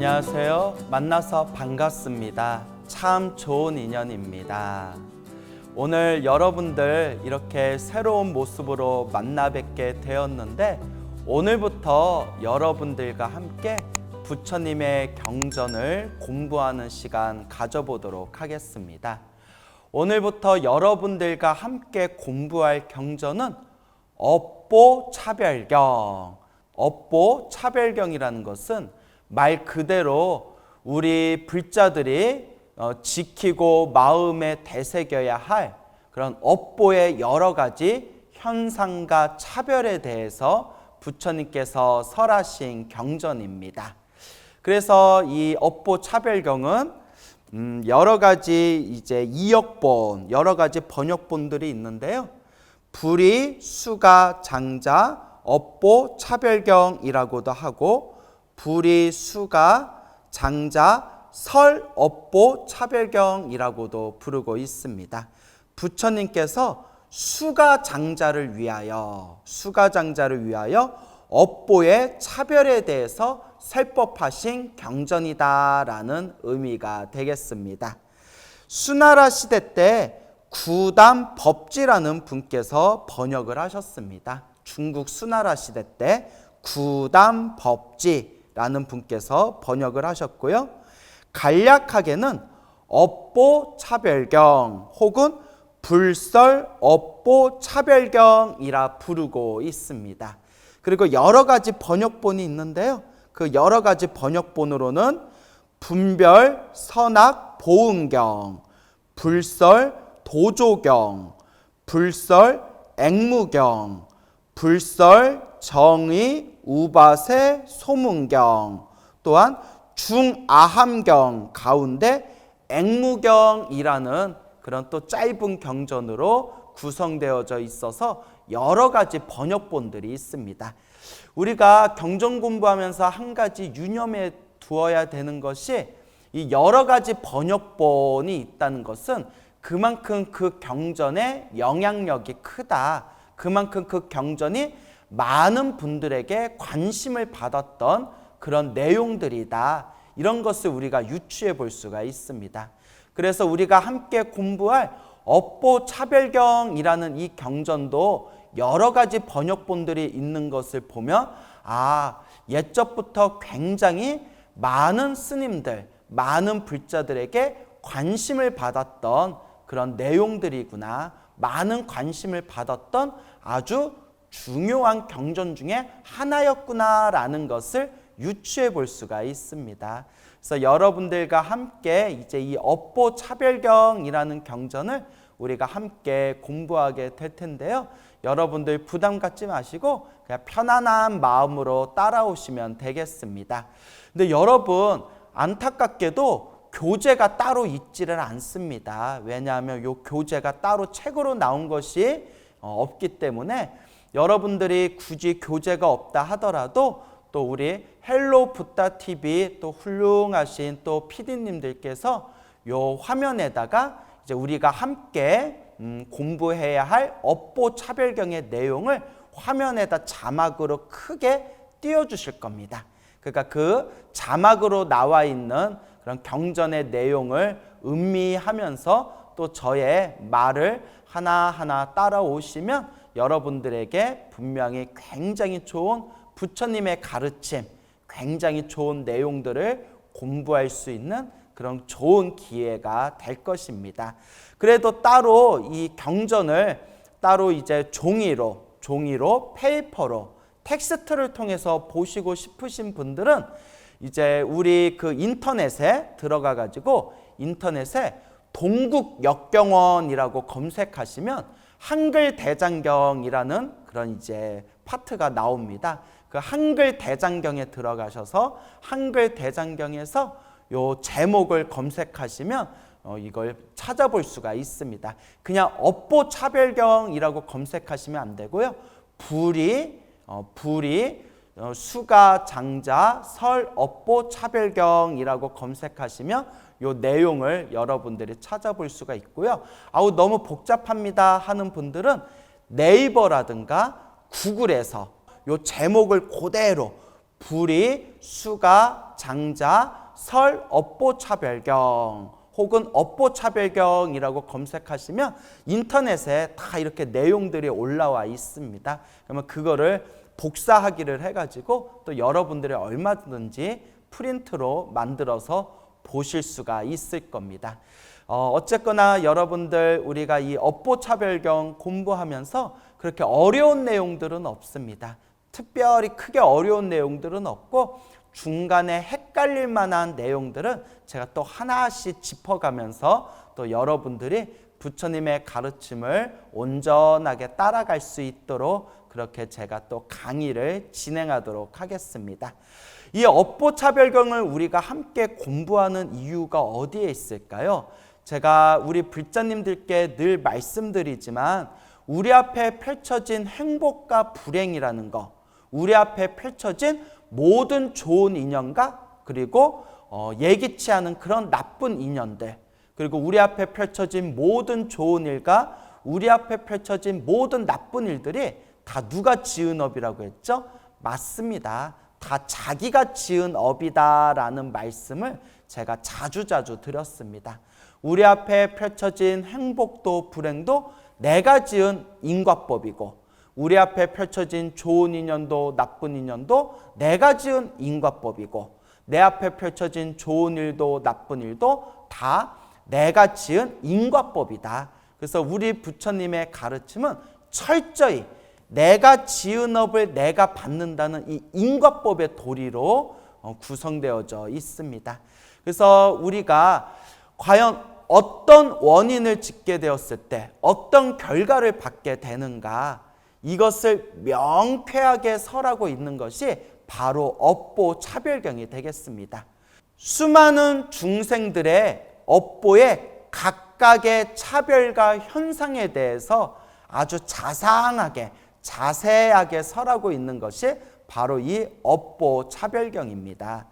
안녕하세요. 만나서 반갑습니다. 참 좋은 인연입니다. 오늘 여러분들 이렇게 새로운 모습으로 만나 뵙게 되었는데, 오늘부터 여러분들과 함께 부처님의 경전을 공부하는 시간 가져보도록 하겠습니다. 오늘부터 여러분들과 함께 공부할 경전은 업보차별경. 업보차별경이라는 것은 말 그대로 우리 불자들이 지키고 마음에 되새겨야 할 그런 업보의 여러 가지 현상과 차별에 대해서 부처님께서 설하신 경전입니다. 그래서 이 업보차별경은 여러 가지 이제 이역본, 여러 가지 번역본들이 있는데요. 불이, 수가, 장자, 업보차별경이라고도 하고, 불이, 수가, 장자, 설, 업보차별경이라고도 부르고 있습니다. 부처님께서 수가 장자를 위하여 업보의 차별에 대해서 설법하신 경전이다라는 의미가 되겠습니다. 수나라 시대 때 구담 법지라는 분께서 번역을 하셨습니다. 중국 수나라 시대 때 구담 법지라는 분께서 번역을 하셨고요. 간략하게는 업보차별경 혹은 불설 업보차별경이라 부르고 있습니다. 그리고 여러 가지 번역본이 있는데요. 그 여러 가지 번역본으로는 분별 선악 보응경, 불설 도조경, 불설 액무경, 불설 정의 우바세 소문경, 또한 중아함경 가운데 액무경이라는 그런 또 짧은 경전으로 구성되어져 있어서 여러 가지 번역본들이 있습니다. 우리가 경전 공부하면서 한 가지 유념해 두어야 되는 것이, 이 여러 가지 번역본이 있다는 것은 그만큼 그 경전의 영향력이 크다, 그만큼 그 경전이 많은 분들에게 관심을 받았던 그런 내용들이다, 이런 것을 우리가 유추해 볼 수가 있습니다. 그래서 우리가 함께 공부할 업보차별경이라는 이 경전도 여러 가지 번역본들이 있는 것을 보면, 옛적부터 굉장히 많은 스님들, 많은 불자들에게 관심을 받았던 그런 내용들이구나, 많은 관심을 받았던 아주 중요한 경전 중에 하나였구나라는 것을 유추해 볼 수가 있습니다. 그래서 여러분들과 함께 이제 이 업보차별경이라는 경전을 우리가 함께 공부하게 될 텐데요. 여러분들 부담 갖지 마시고 그냥 편안한 마음으로 따라오시면 되겠습니다. 근데 여러분, 안타깝게도 교재가 따로 있지를 않습니다. 왜냐하면 이 교재가 따로 책으로 나온 것이 없기 때문에 여러분들이 굳이 교재가 없다 하더라도 또 우리 헬로 붓다 TV 또 훌륭하신 또 PD님들께서 요 화면에다가 이제 우리가 함께 공부해야 할 업보차별경의 내용을 화면에다 자막으로 크게 띄워주실 겁니다. 그러니까 그 자막으로 나와 있는 그런 경전의 내용을 음미하면서 또 저의 말을 하나하나 따라오시면 여러분들에게 분명히 굉장히 좋은 부처님의 가르침, 굉장히 좋은 내용들을 공부할 수 있는 그런 좋은 기회가 될 것입니다. 그래도 따로 이 경전을 따로 이제 종이로 페이퍼로 텍스트를 통해서 보시고 싶으신 분들은 이제 우리 그 인터넷에 들어가 가지고 인터넷에 동국역경원이라고 검색하시면 한글 대장경이라는 그런 이제 파트가 나옵니다. 그 한글 대장경에 들어가셔서 한글 대장경에서 요 제목을 검색하시면 이걸 찾아볼 수가 있습니다. 그냥 업보차별경이라고 검색하시면 안 되고요. 불이 수가 장자 설 업보차별경이라고 검색하시면 요 내용을 여러분들이 찾아볼 수가 있고요. 너무 복잡합니다 하는 분들은 네이버라든가 구글에서 요 제목을 그대로 불이, 수가, 장자, 설, 업보 차별경 혹은 업보 차별경이라고 검색하시면 인터넷에 다 이렇게 내용들이 올라와 있습니다. 그러면 그거를 복사하기를 해가지고 또 여러분들이 얼마든지 프린트로 만들어서 보실 수가 있을 겁니다. 어쨌거나 여러분들 우리가 이 업보 차별경 공부하면서 그렇게 어려운 내용들은 없습니다. 특별히 크게 어려운 내용들은 없고 중간에 헷갈릴 만한 내용들은 제가 또 하나씩 짚어가면서 또 여러분들이 부처님의 가르침을 온전하게 따라갈 수 있도록 그렇게 제가 또 강의를 진행하도록 하겠습니다. 이 업보 차별경을 우리가 함께 공부하는 이유가 어디에 있을까요? 제가 우리 불자님들께 늘 말씀드리지만 우리 앞에 펼쳐진 행복과 불행이라는 거, 우리 앞에 펼쳐진 모든 좋은 인연과 그리고 예기치 않은 그런 나쁜 인연들, 그리고 우리 앞에 펼쳐진 모든 좋은 일과 우리 앞에 펼쳐진 모든 나쁜 일들이 다 누가 지은 업이라고 했죠? 맞습니다. 다 자기가 지은 업이다라는 말씀을 제가 자주자주 드렸습니다. 우리 앞에 펼쳐진 행복도 불행도 내가 지은 인과법이고 우리 앞에 펼쳐진 좋은 인연도 나쁜 인연도 내가 지은 인과법이고 내 앞에 펼쳐진 좋은 일도 나쁜 일도 다 내가 지은 인과법이다. 그래서 우리 부처님의 가르침은 철저히 내가 지은 업을 내가 받는다는 이 인과법의 도리로 구성되어져 있습니다. 그래서 우리가 과연 어떤 원인을 짓게 되었을 때 어떤 결과를 받게 되는가, 이것을 명쾌하게 설하고 있는 것이 바로 업보 차별경이 되겠습니다. 수많은 중생들의 업보의 각각의 차별과 현상에 대해서 아주 자상하게 자세하게 설하고 있는 것이 바로 이 업보 차별경입니다.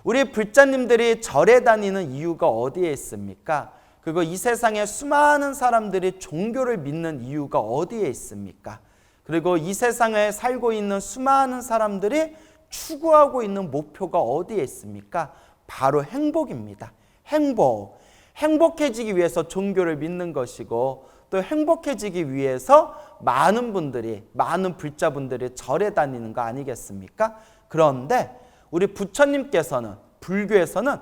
우리 불자님들이 절에 다니는 이유가 어디에 있습니까? 그리고 이 세상에 수많은 사람들이 종교를 믿는 이유가 어디에 있습니까? 그리고 이 세상에 살고 있는 수많은 사람들이 추구하고 있는 목표가 어디에 있습니까? 바로 행복입니다. 행복. 행복해지기 위해서 종교를 믿는 것이고 또 행복해지기 위해서 많은 분들이, 많은 불자분들이 절에 다니는 거 아니겠습니까? 그런데 우리 부처님께서는, 불교에서는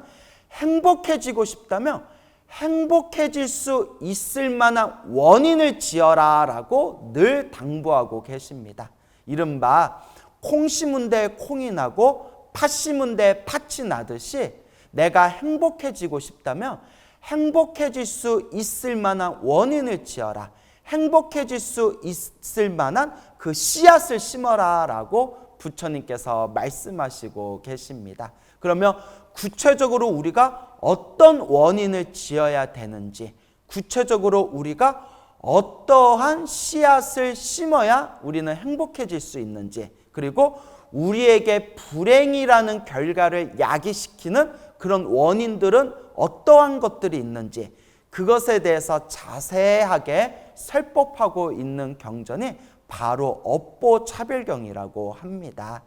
행복해지고 싶다면 행복해질 수 있을 만한 원인을 지어라 라고 늘 당부하고 계십니다. 이른바 콩 심은 데 콩이 나고 팥 심은 데 팥이 나듯이 내가 행복해지고 싶다면 행복해질 수 있을 만한 원인을 지어라, 행복해질 수 있을 만한 그 씨앗을 심어라 라고 부처님께서 말씀하시고 계십니다. 그러면 구체적으로 우리가 어떤 원인을 지어야 되는지, 구체적으로 우리가 어떠한 씨앗을 심어야 우리는 행복해질 수 있는지, 그리고 우리에게 불행이라는 결과를 야기시키는 그런 원인들은 어떠한 것들이 있는지, 그것에 대해서 자세하게 설법하고 있는 경전이 바로 업보 차별경이라고 합니다.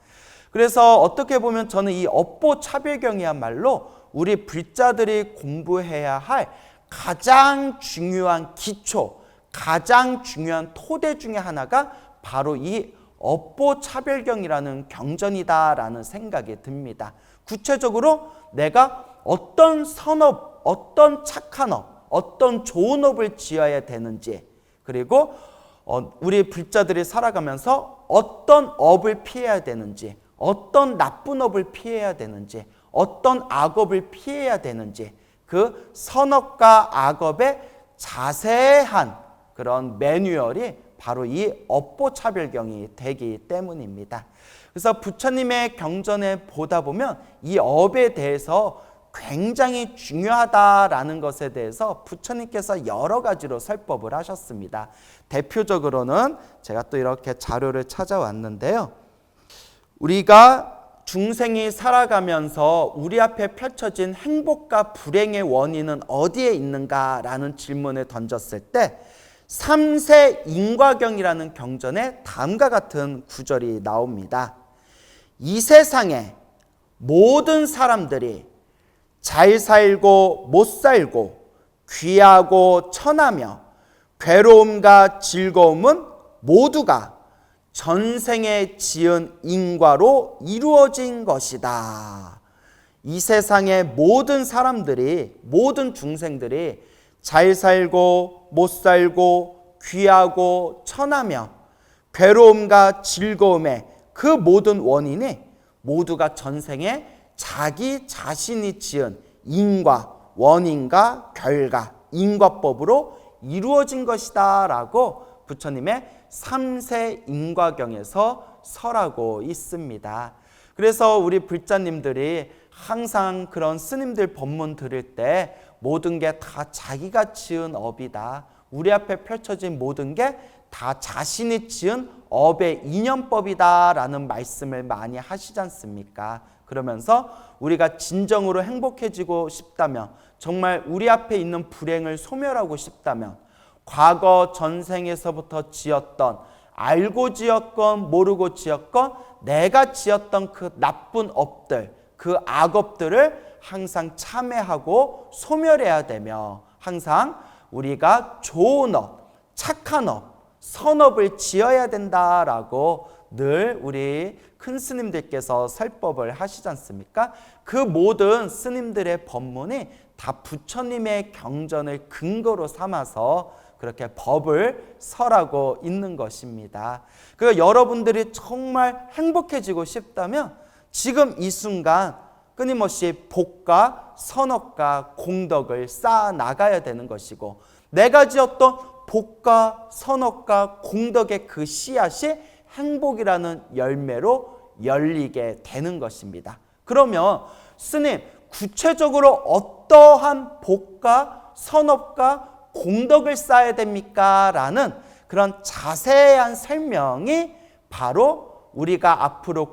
그래서 어떻게 보면 저는 이 업보 차별경이야말로 우리 불자들이 공부해야 할 가장 중요한 기초, 가장 중요한 토대 중에 하나가 바로 이 업보 차별경이라는 경전이다라는 생각이 듭니다. 구체적으로 내가 어떤 선업, 어떤 착한 업, 어떤 좋은 업을 지어야 되는지, 그리고 우리 불자들이 살아가면서 어떤 업을 피해야 되는지, 어떤 나쁜 업을 피해야 되는지, 어떤 악업을 피해야 되는지, 그 선업과 악업의 자세한 그런 매뉴얼이 바로 이 업보 차별경이 되기 때문입니다. 그래서 부처님의 경전에 보다 보면 이 업에 대해서 굉장히 중요하다라는 것에 대해서 부처님께서 여러 가지로 설법을 하셨습니다. 대표적으로는 제가 또 이렇게 자료를 찾아왔는데요. 우리가 중생이 살아가면서 우리 앞에 펼쳐진 행복과 불행의 원인은 어디에 있는가라는 질문을 던졌을 때 삼세 인과경이라는 경전에 다음과 같은 구절이 나옵니다. 이 세상에 모든 사람들이 잘 살고 못 살고 귀하고 천하며 괴로움과 즐거움은 모두가 전생에 지은 인과로 이루어진 것이다. 이 세상의 모든 사람들이, 모든 중생들이 잘 살고 못 살고 귀하고 천하며 괴로움과 즐거움의 그 모든 원인이 모두가 전생에 자기 자신이 지은 인과, 원인과 결과, 인과법으로 이루어진 것이다 라고 부처님의 삼세 인과경에서 설하고 있습니다. 그래서 우리 불자님들이 항상 그런 스님들 법문 들을 때 모든 게 다 자기가 지은 업이다. 우리 앞에 펼쳐진 모든 게 다 자신이 지은 업의 인연법이다 라는 말씀을 많이 하시지 않습니까? 그러면서 우리가 진정으로 행복해지고 싶다면, 정말 우리 앞에 있는 불행을 소멸하고 싶다면 과거 전생에서부터 지었던, 알고 지었건 모르고 지었건 내가 지었던 그 나쁜 업들, 그 악업들을 항상 참회하고 소멸해야 되며, 항상 우리가 좋은 업, 착한 업, 선업을 지어야 된다라고 늘 우리 큰 스님들께서 설법을 하시지 않습니까? 그 모든 스님들의 법문이 다 부처님의 경전을 근거로 삼아서 그렇게 법을 설하고 있는 것입니다. 그러니까 여러분들이 정말 행복해지고 싶다면 지금 이 순간 끊임없이 복과 선업과 공덕을 쌓아 나가야 되는 것이고, 내가 지었던 복과 선업과 공덕의 그 씨앗이 행복이라는 열매로 열리게 되는 것입니다. 그러면 스님, 구체적으로 어떠한 복과 선업과 공덕을 쌓아야 됩니까? 라는 그런 자세한 설명이 바로 우리가 앞으로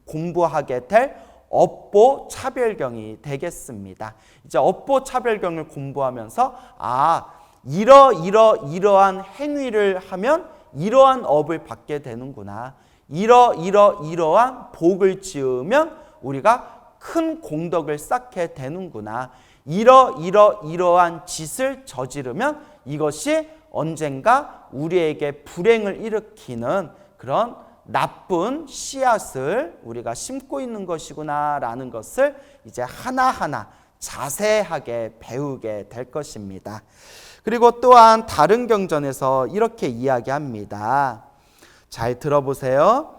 공부하게 될 업보차별경이 되겠습니다. 이제 업보차별경을 공부하면서 이러한 행위를 하면 이러한 업을 받게 되는구나. 이러한 복을 지으면 우리가 큰 공덕을 쌓게 되는구나. 이러한 짓을 저지르면 이것이 언젠가 우리에게 불행을 일으키는 그런 나쁜 씨앗을 우리가 심고 있는 것이구나 라는 것을 이제 하나하나 자세하게 배우게 될 것입니다. 그리고 또한 다른 경전에서 이렇게 이야기합니다. 잘 들어보세요.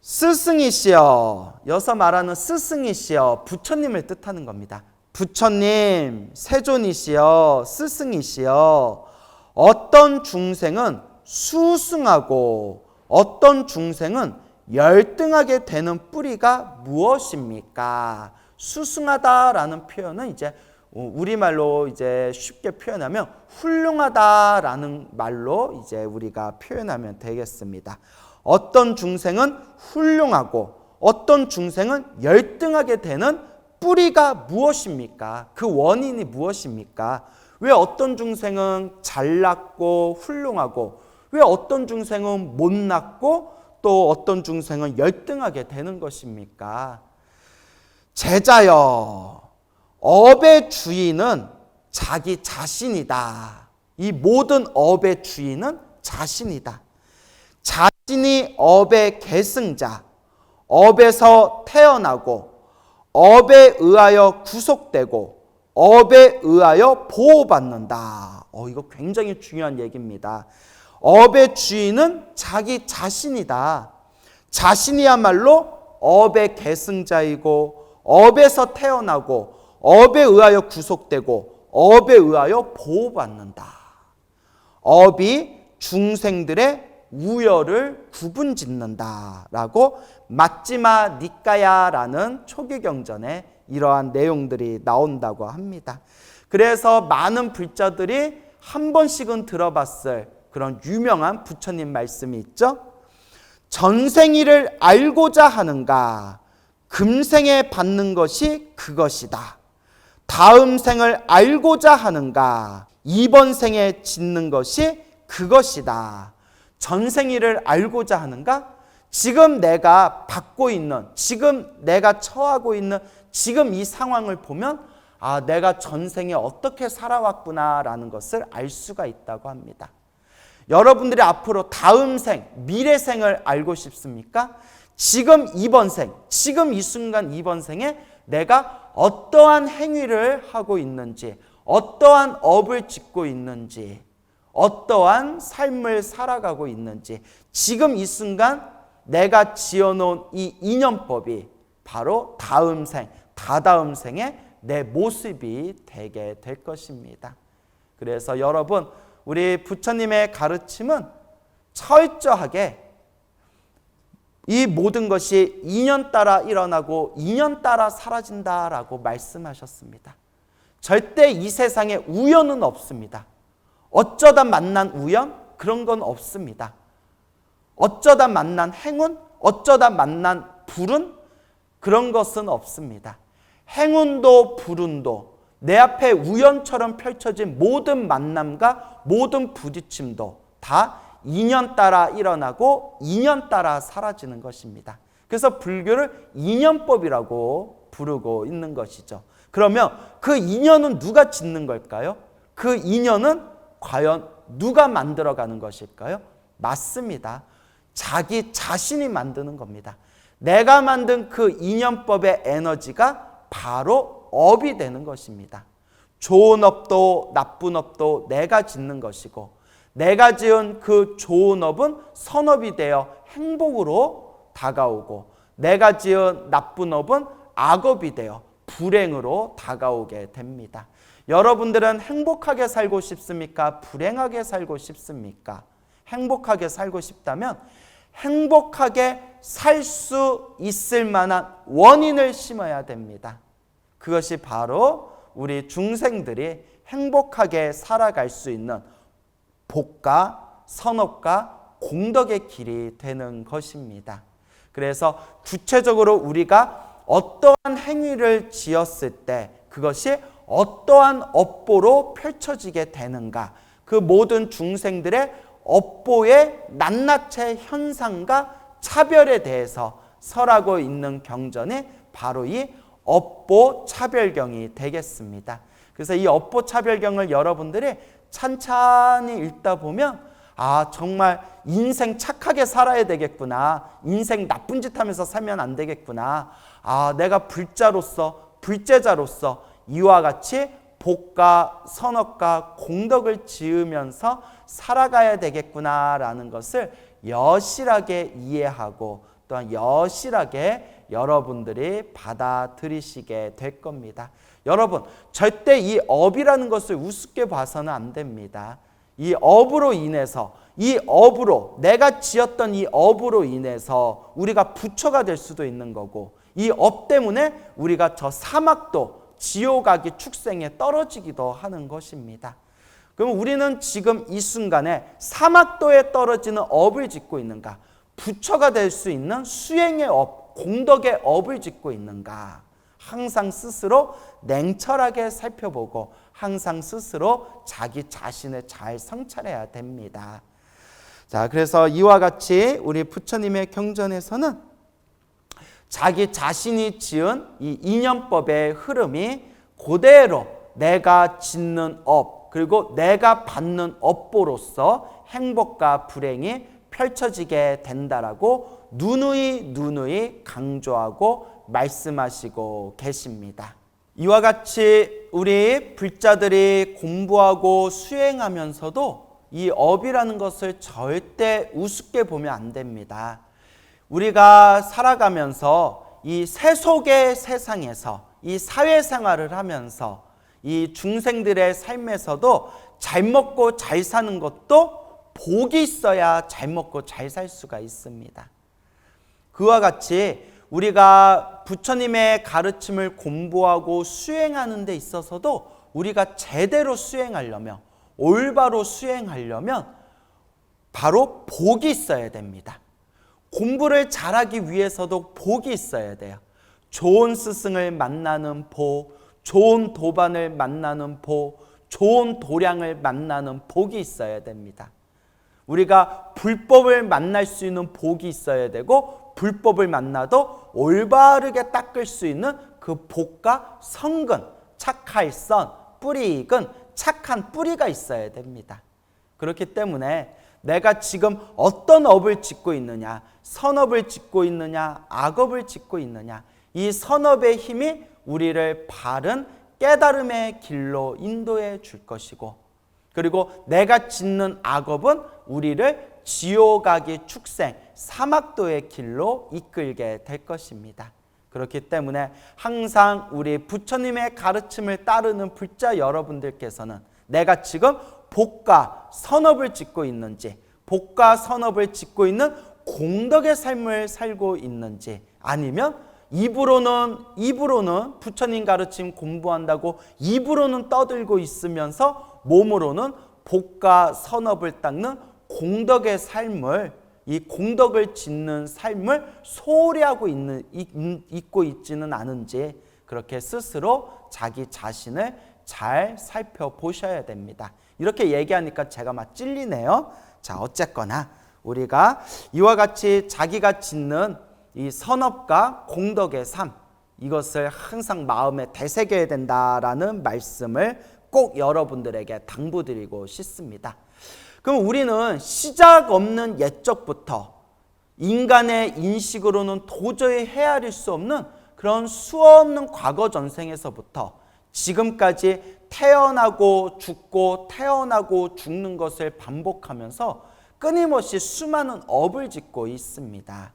스승이시여, 여기서 말하는 스승이시여, 부처님을 뜻하는 겁니다. 부처님, 세존이시여, 스승이시여, 어떤 중생은 수승하고 어떤 중생은 열등하게 되는 뿌리가 무엇입니까? 수승하다라는 표현은 이제 우리말로 이제 쉽게 표현하면 훌륭하다라는 말로 이제 우리가 표현하면 되겠습니다. 어떤 중생은 훌륭하고 어떤 중생은 열등하게 되는 뿌리가 무엇입니까? 그 원인이 무엇입니까? 왜 어떤 중생은 잘났고 훌륭하고, 왜 어떤 중생은 못났고 또 어떤 중생은 열등하게 되는 것입니까? 제자여, 업의 주인은 자기 자신이다. 이 모든 업의 주인은 자신이다. 자신이 업의 계승자, 업에서 태어나고 업에 의하여 구속되고 업에 의하여 보호받는다. 이거 굉장히 중요한 얘기입니다. 업의 주인은 자기 자신이다. 자신이야말로 업의 계승자이고 업에서 태어나고 업에 의하여 구속되고 업에 의하여 보호받는다. 업이 중생들의 우열을 구분짓는다라고 마찌마 니까야라는 초기 경전에 이러한 내용들이 나온다고 합니다. 그래서 많은 불자들이 한 번씩은 들어봤을 그런 유명한 부처님 말씀이 있죠. 전생일을 알고자 하는가, 금생에 받는 것이 그것이다. 다음 생을 알고자 하는가, 이번 생에 짓는 것이 그것이다. 전생일을 알고자 하는가? 지금 내가 받고 있는, 지금 내가 처하고 있는 지금 이 상황을 보면 내가 전생에 어떻게 살아왔구나라는 것을 알 수가 있다고 합니다. 여러분들이 앞으로 다음 생, 미래 생을 알고 싶습니까? 지금 이번 생, 지금 이 순간 이번 생에 내가 어떠한 행위를 하고 있는지, 어떠한 업을 짓고 있는지, 어떠한 삶을 살아가고 있는지, 지금 이 순간 내가 지어놓은 이 인연법이 바로 다음 생, 다다음 생에 내 모습이 되게 될 것입니다. 그래서 여러분, 우리 부처님의 가르침은 철저하게 이 모든 것이 인연 따라 일어나고 인연 따라 사라진다라고 말씀하셨습니다. 절대 이 세상에 우연은 없습니다. 어쩌다 만난 우연? 그런 건 없습니다. 어쩌다 만난 행운? 어쩌다 만난 불운? 그런 것은 없습니다. 행운도 불운도 내 앞에 우연처럼 펼쳐진 모든 만남과 모든 부딪힘도 다 인연 따라 일어나고 인연 따라 사라지는 것입니다. 그래서 불교를 인연법이라고 부르고 있는 것이죠. 그러면 그 인연은 누가 짓는 걸까요? 그 인연은 과연 누가 만들어가는 것일까요? 맞습니다. 자기 자신이 만드는 겁니다. 내가 만든 그 인연법의 에너지가 바로 업이 되는 것입니다. 좋은 업도 나쁜 업도 내가 짓는 것이고, 내가 지은 그 좋은 업은 선업이 되어 행복으로 다가오고, 내가 지은 나쁜 업은 악업이 되어 불행으로 다가오게 됩니다. 여러분들은 행복하게 살고 싶습니까? 불행하게 살고 싶습니까? 행복하게 살고 싶다면 행복하게 살 수 있을 만한 원인을 심어야 됩니다. 그것이 바로 우리 중생들이 행복하게 살아갈 수 있는 복과 선업과 공덕의 길이 되는 것입니다. 그래서 구체적으로 우리가 어떠한 행위를 지었을 때 그것이 어떠한 업보로 펼쳐지게 되는가, 그 모든 중생들의 업보의 낱낱의 현상과 차별에 대해서 설하고 있는 경전이 바로 이 업보 차별경이 되겠습니다. 그래서 이 업보 차별경을 여러분들이 찬찬히 읽다 보면 정말 인생 착하게 살아야 되겠구나, 인생 나쁜 짓 하면서 살면 안 되겠구나, 내가 불제자로서 이와 같이 복과 선업과 공덕을 지으면서 살아가야 되겠구나라는 것을 여실하게 이해하고 또한 여실하게 여러분들이 받아들이시게 될 겁니다. 여러분, 절대 이 업이라는 것을 우습게 봐서는 안 됩니다. 이 업으로 인해서, 이 업으로, 내가 지었던 이 업으로 인해서 우리가 부처가 될 수도 있는 거고, 이 업 때문에 우리가 저 사막도 지옥악이 축생에 떨어지기도 하는 것입니다. 그럼 우리는 지금 이 순간에 사막도에 떨어지는 업을 짓고 있는가, 부처가 될 수 있는 수행의 업, 공덕의 업을 짓고 있는가, 항상 스스로 냉철하게 살펴보고 항상 스스로 자기 자신을 잘 성찰해야 됩니다. 자, 그래서 이와 같이 우리 부처님의 경전에서는 자기 자신이 지은 이 인연법의 흐름이 그대로 내가 짓는 업, 그리고 내가 받는 업보로서 행복과 불행이 펼쳐지게 된다라고 누누이 강조하고 말씀하시고 계십니다. 이와 같이 우리 불자들이 공부하고 수행하면서도 이 업이라는 것을 절대 우습게 보면 안 됩니다. 우리가 살아가면서 이 세속의 세상에서 이 사회생활을 하면서 이 중생들의 삶에서도 잘 먹고 잘 사는 것도 복이 있어야 잘 먹고 잘 살 수가 있습니다. 그와 같이 우리가 부처님의 가르침을 공부하고 수행하는 데 있어서도 우리가 제대로 수행하려면, 올바로 수행하려면 바로 복이 있어야 됩니다. 공부를 잘하기 위해서도 복이 있어야 돼요. 좋은 스승을 만나는 복, 좋은 도반을 만나는 복, 좋은 도량을 만나는 복이 있어야 됩니다. 우리가 불법을 만날 수 있는 복이 있어야 되고 불법을 만나도 올바르게 닦을 수 있는 그 복과 성근, 착할선, 뿌리 익은 착한 뿌리가 있어야 됩니다. 그렇기 때문에 내가 지금 어떤 업을 짓고 있느냐, 선업을 짓고 있느냐, 악업을 짓고 있느냐, 이 선업의 힘이 우리를 바른 깨달음의 길로 인도해 줄 것이고, 그리고 내가 짓는 악업은 우리를 지옥악의 축생, 사막도의 길로 이끌게 될 것입니다. 그렇기 때문에 항상 우리 부처님의 가르침을 따르는 불자 여러분들께서는 내가 지금 복과 선업을 짓고 있는지, 복과 선업을 짓고 있는 공덕의 삶을 살고 있는지, 아니면 입으로는 부처님 가르침 공부한다고 입으로는 떠들고 있으면서 몸으로는 복과 선업을 닦는 공덕의 삶을, 이 공덕을 짓는 삶을 소홀히 하고 있고 있지는 않은지 그렇게 스스로 자기 자신을 잘 살펴보셔야 됩니다. 이렇게 얘기하니까 제가 막 찔리네요. 자, 어쨌거나 우리가 이와 같이 자기가 짓는 이 선업과 공덕의 삶, 이것을 항상 마음에 되새겨야 된다라는 말씀을 꼭 여러분들에게 당부드리고 싶습니다. 그럼 우리는 시작 없는 옛적부터 인간의 인식으로는 도저히 헤아릴 수 없는 그런 수없는 과거 전생에서부터 지금까지 태어나고 죽고 태어나고 죽는 것을 반복하면서 끊임없이 수많은 업을 짓고 있습니다.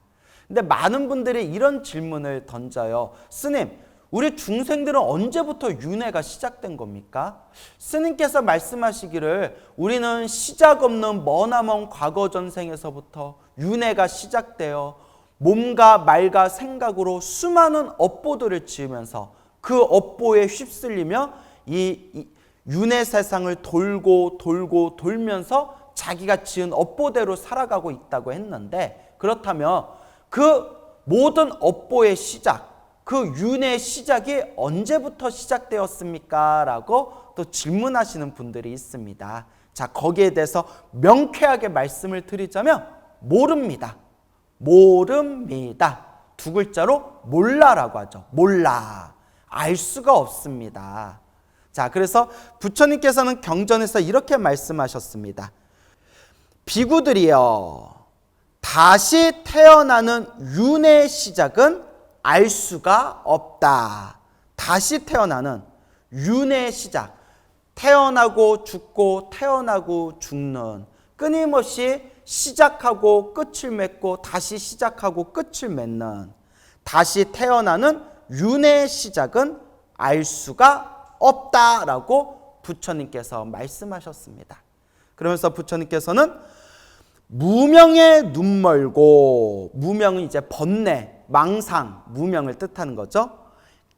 근데 많은 분들이 이런 질문을 던져요. 스님, 우리 중생들은 언제부터 윤회가 시작된 겁니까? 스님께서 말씀하시기를 우리는 시작 없는 머나먼 과거 전생에서부터 윤회가 시작되어 몸과 말과 생각으로 수많은 업보들을 지으면서 그 업보에 휩쓸리며 이 윤회 세상을 돌고 돌면서 자기가 지은 업보대로 살아가고 있다고 했는데, 그렇다면 그 모든 업보의 시작, 그 윤회의 시작이 언제부터 시작되었습니까? 라고 또 질문하시는 분들이 있습니다. 자, 거기에 대해서 명쾌하게 말씀을 드리자면 모릅니다. 두 글자로 몰라라고 하죠. 몰라. 알 수가 없습니다. 자, 그래서 부처님께서는 경전에서 이렇게 말씀하셨습니다. 비구들이여, 다시 태어나는 윤회의 시작은 알 수가 없다. 다시 태어나는 윤회의 시작, 태어나고 죽고 태어나고 죽는, 끊임없이 시작하고 끝을 맺고 다시 시작하고 끝을 맺는, 다시 태어나는 윤회의 시작은 알 수가 없다라고 부처님께서 말씀하셨습니다. 그러면서 부처님께서는 무명의 눈멀고, 무명은 이제 번뇌, 망상, 무명을 뜻하는 거죠.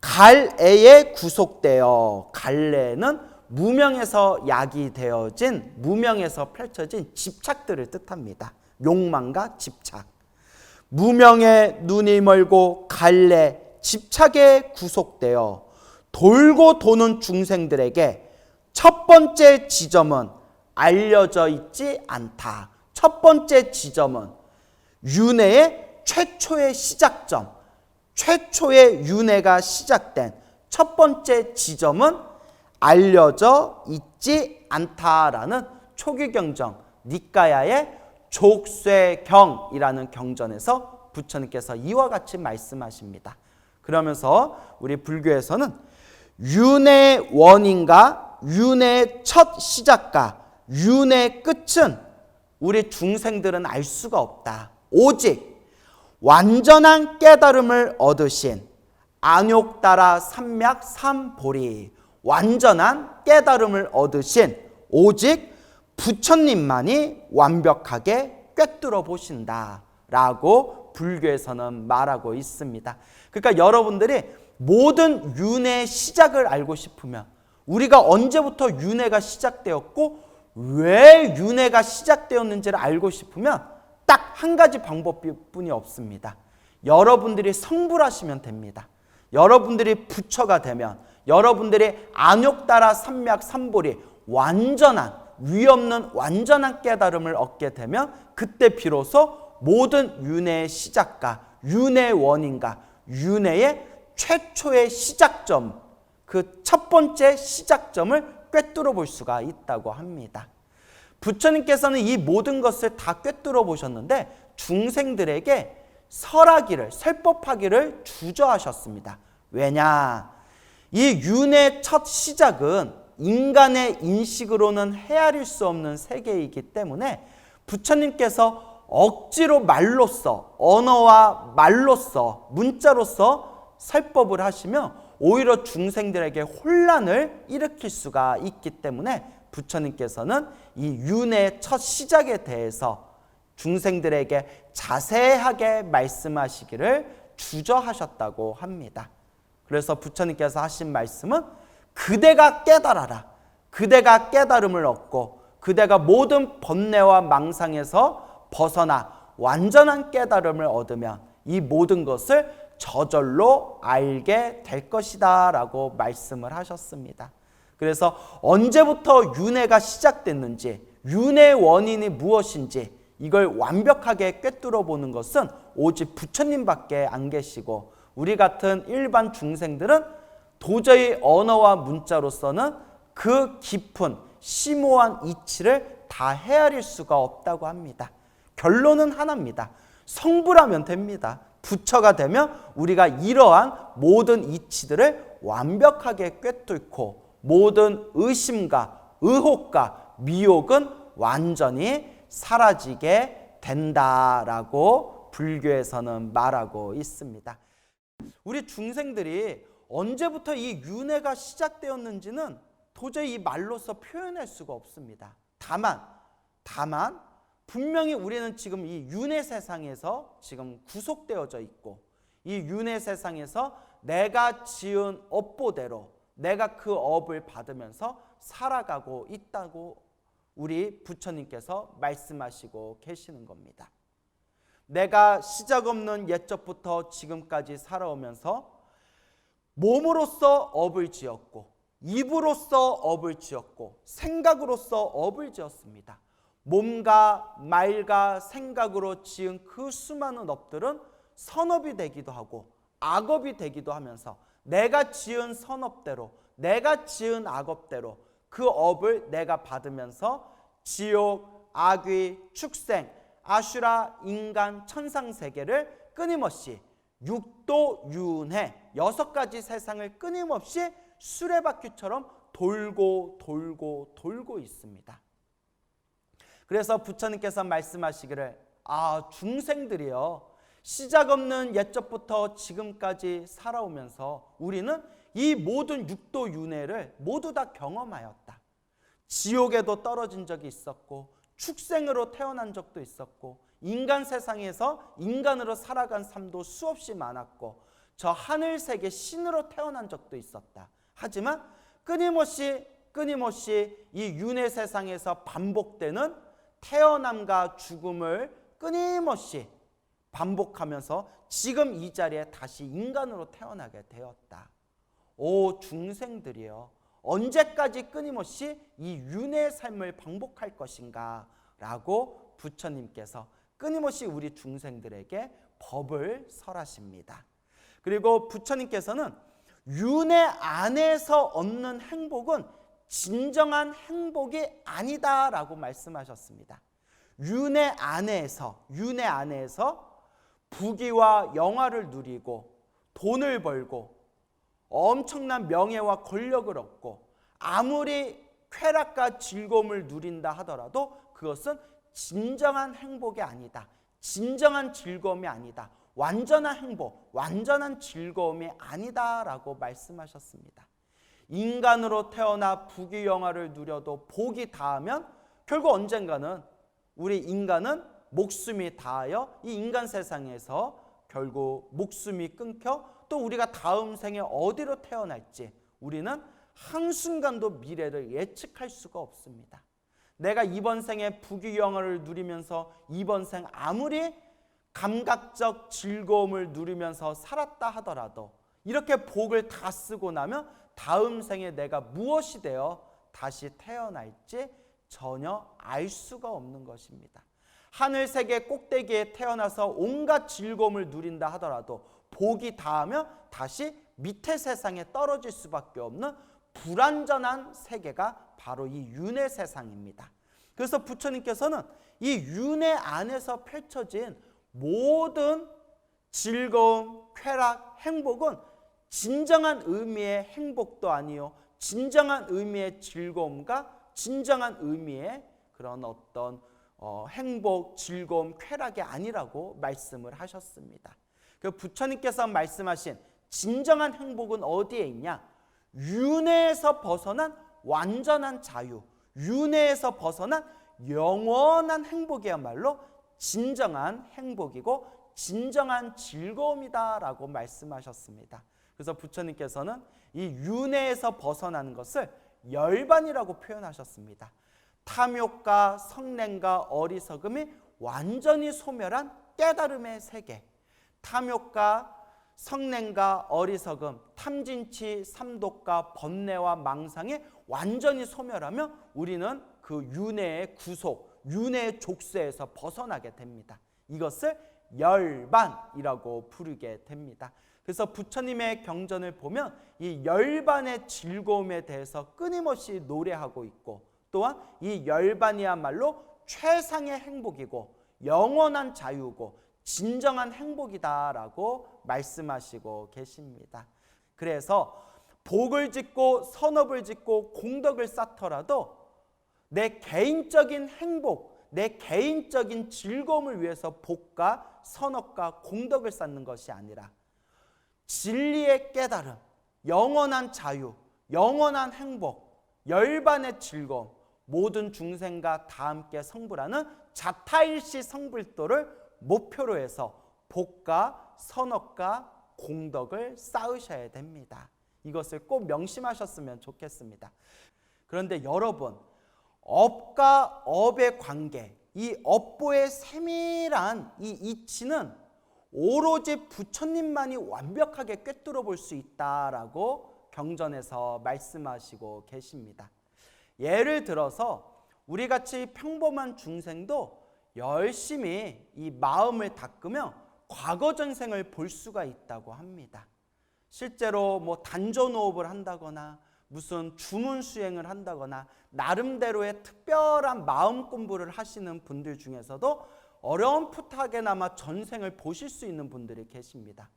갈애에 구속되어, 갈애는 무명에서 야기되어진, 무명에서 펼쳐진 집착들을 뜻합니다. 욕망과 집착. 무명의 눈이 멀고 갈래, 집착에 구속되어 돌고 도는 중생들에게 첫 번째 지점은 알려져 있지 않다. 첫 번째 지점은 윤회의 최초의 시작점, 최초의 윤회가 시작된 첫 번째 지점은 알려져 있지 않다라는 초기 경전 니까야의 족쇄경이라는 경전에서 부처님께서 이와 같이 말씀하십니다. 그러면서 우리 불교에서는 윤회의 원인과 윤회의 첫 시작과 윤회의 끝은 우리 중생들은 알 수가 없다. 오직 완전한 깨달음을 얻으신 안욕따라 삼맥 삼보리, 완전한 깨달음을 얻으신 오직 부처님만이 완벽하게 꿰뚫어 보신다라고 불교에서는 말하고 있습니다. 그러니까 여러분들이 모든 윤회의 시작을 알고 싶으면, 우리가 언제부터 윤회가 시작되었고 왜 윤회가 시작되었는지를 알고 싶으면 딱 한 가지 방법뿐이 없습니다. 여러분들이 성불하시면 됩니다. 여러분들이 부처가 되면, 여러분들이 안욕따라 삼맥 삼보리, 완전한 위없는 완전한 깨달음을 얻게 되면 그때 비로소 모든 윤회의 시작과 윤회의 원인과 윤회의 최초의 시작점, 그 첫 번째 시작점을 꿰뚫어 볼 수가 있다고 합니다. 부처님께서는 이 모든 것을 다 꿰뚫어 보셨는데 중생들에게 설하기를, 설법하기를 주저하셨습니다. 왜냐? 이 윤의 첫 시작은 인간의 인식으로는 헤아릴 수 없는 세계이기 때문에 부처님께서 억지로 말로써, 언어와 말로써, 문자로서 설법을 하시며 오히려 중생들에게 혼란을 일으킬 수가 있기 때문에 부처님께서는 이 윤의 첫 시작에 대해서 중생들에게 자세하게 말씀하시기를 주저하셨다고 합니다. 그래서 부처님께서 하신 말씀은 그대가 깨달아라. 그대가 깨달음을 얻고 그대가 모든 번뇌와 망상에서 벗어나 완전한 깨달음을 얻으면 이 모든 것을 저절로 알게 될 것이다 라고 말씀을 하셨습니다. 그래서 언제부터 윤회가 시작됐는지, 윤회의 원인이 무엇인지 이걸 완벽하게 꿰뚫어 보는 것은 오직 부처님밖에 안 계시고 우리 같은 일반 중생들은 도저히 언어와 문자로서는 그 깊은 심오한 이치를 다 헤아릴 수가 없다고 합니다. 결론은 하나입니다. 성부라면 됩니다. 부처가 되면 우리가 이러한 모든 이치들을 완벽하게 꿰뚫고 모든 의심과 의혹과 미혹은 완전히 사라지게 된다라고 불교에서는 말하고 있습니다. 우리 중생들이 언제부터 이 윤회가 시작되었는지는 도저히 이 말로서 표현할 수가 없습니다. 다만 분명히 우리는 지금 이 윤회 세상에서 지금 구속되어져 있고 이 윤회 세상에서 내가 지은 업보대로 내가 그 업을 받으면서 살아가고 있다고 우리 부처님께서 말씀하시고 계시는 겁니다. 내가 시작 없는 옛적부터 지금까지 살아오면서 몸으로서 업을 지었고 입으로서 업을 지었고 생각으로서 업을 지었습니다. 몸과 말과 생각으로 지은 그 수많은 업들은 선업이 되기도 하고 악업이 되기도 하면서 내가 지은 선업대로 내가 지은 악업대로 그 업을 내가 받으면서 지옥, 악귀, 축생, 아슈라, 인간, 천상세계를 끊임없이 육도, 윤회 6가지 세상을 끊임없이 수레바퀴처럼 돌고 있습니다. 그래서 부처님께서 말씀하시기를 중생들이여 시작 없는 옛적부터 지금까지 살아오면서 우리는 이 모든 육도 윤회를 모두 다 경험하였다. 지옥에도 떨어진 적이 있었고 축생으로 태어난 적도 있었고 인간 세상에서 인간으로 살아간 삶도 수없이 많았고 저 하늘세계 신으로 태어난 적도 있었다. 하지만 끊임없이 이 윤회 세상에서 반복되는 태어남과 죽음을 끊임없이 반복하면서 지금 이 자리에 다시 인간으로 태어나게 되었다. 오 중생들이여 언제까지 끊임없이 이 윤회의 삶을 반복할 것인가 라고 부처님께서 끊임없이 우리 중생들에게 법을 설하십니다. 그리고 부처님께서는 윤회 안에서 얻는 행복은 진정한 행복이 아니다라고 말씀하셨습니다. 윤회 안에서 부귀와 영화를 누리고 돈을 벌고 엄청난 명예와 권력을 얻고 아무리 쾌락과 즐거움을 누린다 하더라도 그것은 진정한 행복이 아니다. 진정한 즐거움이 아니다. 완전한 행복, 완전한 즐거움이 아니다라고 말씀하셨습니다. 인간으로 태어나 부귀 영화를 누려도 복이 다하면 결국 언젠가는 우리 인간은 목숨이 다하여 이 인간 세상에서 결국 목숨이 끊겨 또 우리가 다음 생에 어디로 태어날지 우리는 한순간도 미래를 예측할 수가 없습니다. 내가 이번 생에 부귀 영화를 누리면서 이번 생 아무리 감각적 즐거움을 누리면서 살았다 하더라도 이렇게 복을 다 쓰고 나면 다음 생에 내가 무엇이 되어 다시 태어날지 전혀 알 수가 없는 것입니다. 하늘세계 꼭대기에 태어나서 온갖 즐거움을 누린다 하더라도 복이 닿으면 다시 밑에 세상에 떨어질 수밖에 없는 불완전한 세계가 바로 이 윤회 세상입니다. 그래서 부처님께서는 이 윤회 안에서 펼쳐진 모든 즐거움, 쾌락, 행복은 진정한 의미의 행복도 아니요, 진정한 의미의 즐거움과 진정한 의미의 그런 어떤 행복, 즐거움, 쾌락이 아니라고 말씀을 하셨습니다. 그 부처님께서 말씀하신 진정한 행복은 어디에 있냐? 윤회에서 벗어난 완전한 자유, 윤회에서 벗어난 영원한 행복이야말로 진정한 행복이고 진정한 즐거움이다라고 말씀하셨습니다. 그래서 부처님께서는 이 윤회에서 벗어나는 것을 열반이라고 표현하셨습니다. 탐욕과 성냄과 어리석음이 완전히 소멸한 깨달음의 세계, 탐욕과 성냄과 어리석음, 탐진치, 삼독과 번뇌와 망상이 완전히 소멸하면 우리는 그 윤회의 구속, 윤회의 족쇄에서 벗어나게 됩니다. 이것을 열반이라고 부르게 됩니다. 그래서 부처님의 경전을 보면 이 열반의 즐거움에 대해서 끊임없이 노래하고 있고, 또한 이 열반이야말로 최상의 행복이고 영원한 자유고 진정한 행복이다라고 말씀하시고 계십니다. 그래서 복을 짓고 선업을 짓고 공덕을 쌓더라도 내 개인적인 행복, 내 개인적인 즐거움을 위해서 복과 선업과 공덕을 쌓는 것이 아니라 진리의 깨달음, 영원한 자유, 영원한 행복, 열반의 즐거움, 모든 중생과 다 함께 성불하는 자타일시 성불도를 목표로 해서 복과 선업과 공덕을 쌓으셔야 됩니다. 이것을 꼭 명심하셨으면 좋겠습니다. 그런데 여러분, 업과 업의 관계, 이 업보의 세밀한 이 이치는 오로지 부처님만이 완벽하게 꿰뚫어 볼 수 있다라고 경전에서 말씀하시고 계십니다. 예를 들어서 우리같이 평범한 중생도 열심히 이 마음을 닦으며 과거 전생을 볼 수가 있다고 합니다. 실제로 뭐 단전호흡을 한다거나 무슨 주문 수행을 한다거나 나름대로의 특별한 마음 공부를 하시는 분들 중에서도 어렴풋하게나마 전생을 보실 수 있는 분들이 계십니다.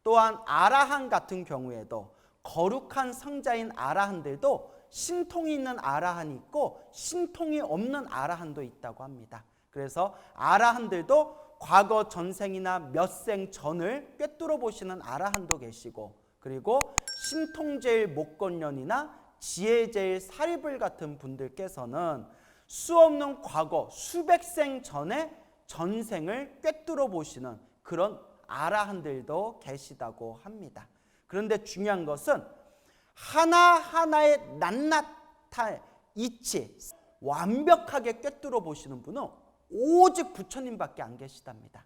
또한 아라한 같은 경우에도 거룩한 성자인 아라한들도 신통이 있는 아라한이 있고 신통이 없는 아라한도 있다고 합니다. 그래서 아라한들도 과거 전생이나 몇 생 전을 꿰뚫어 보시는 아라한도 계시고, 그리고 신통제일 목건년이나 지혜제일 사리불 같은 분들께서는 수없는 과거 수백 생 전의 전생을 꿰뚫어 보시는 그런 아라한들도 계시다고 합니다. 그런데 중요한 것은 하나하나의 낱낱한 이치 완벽하게 꿰뚫어 보시는 분은 오직 부처님밖에 안 계시답니다.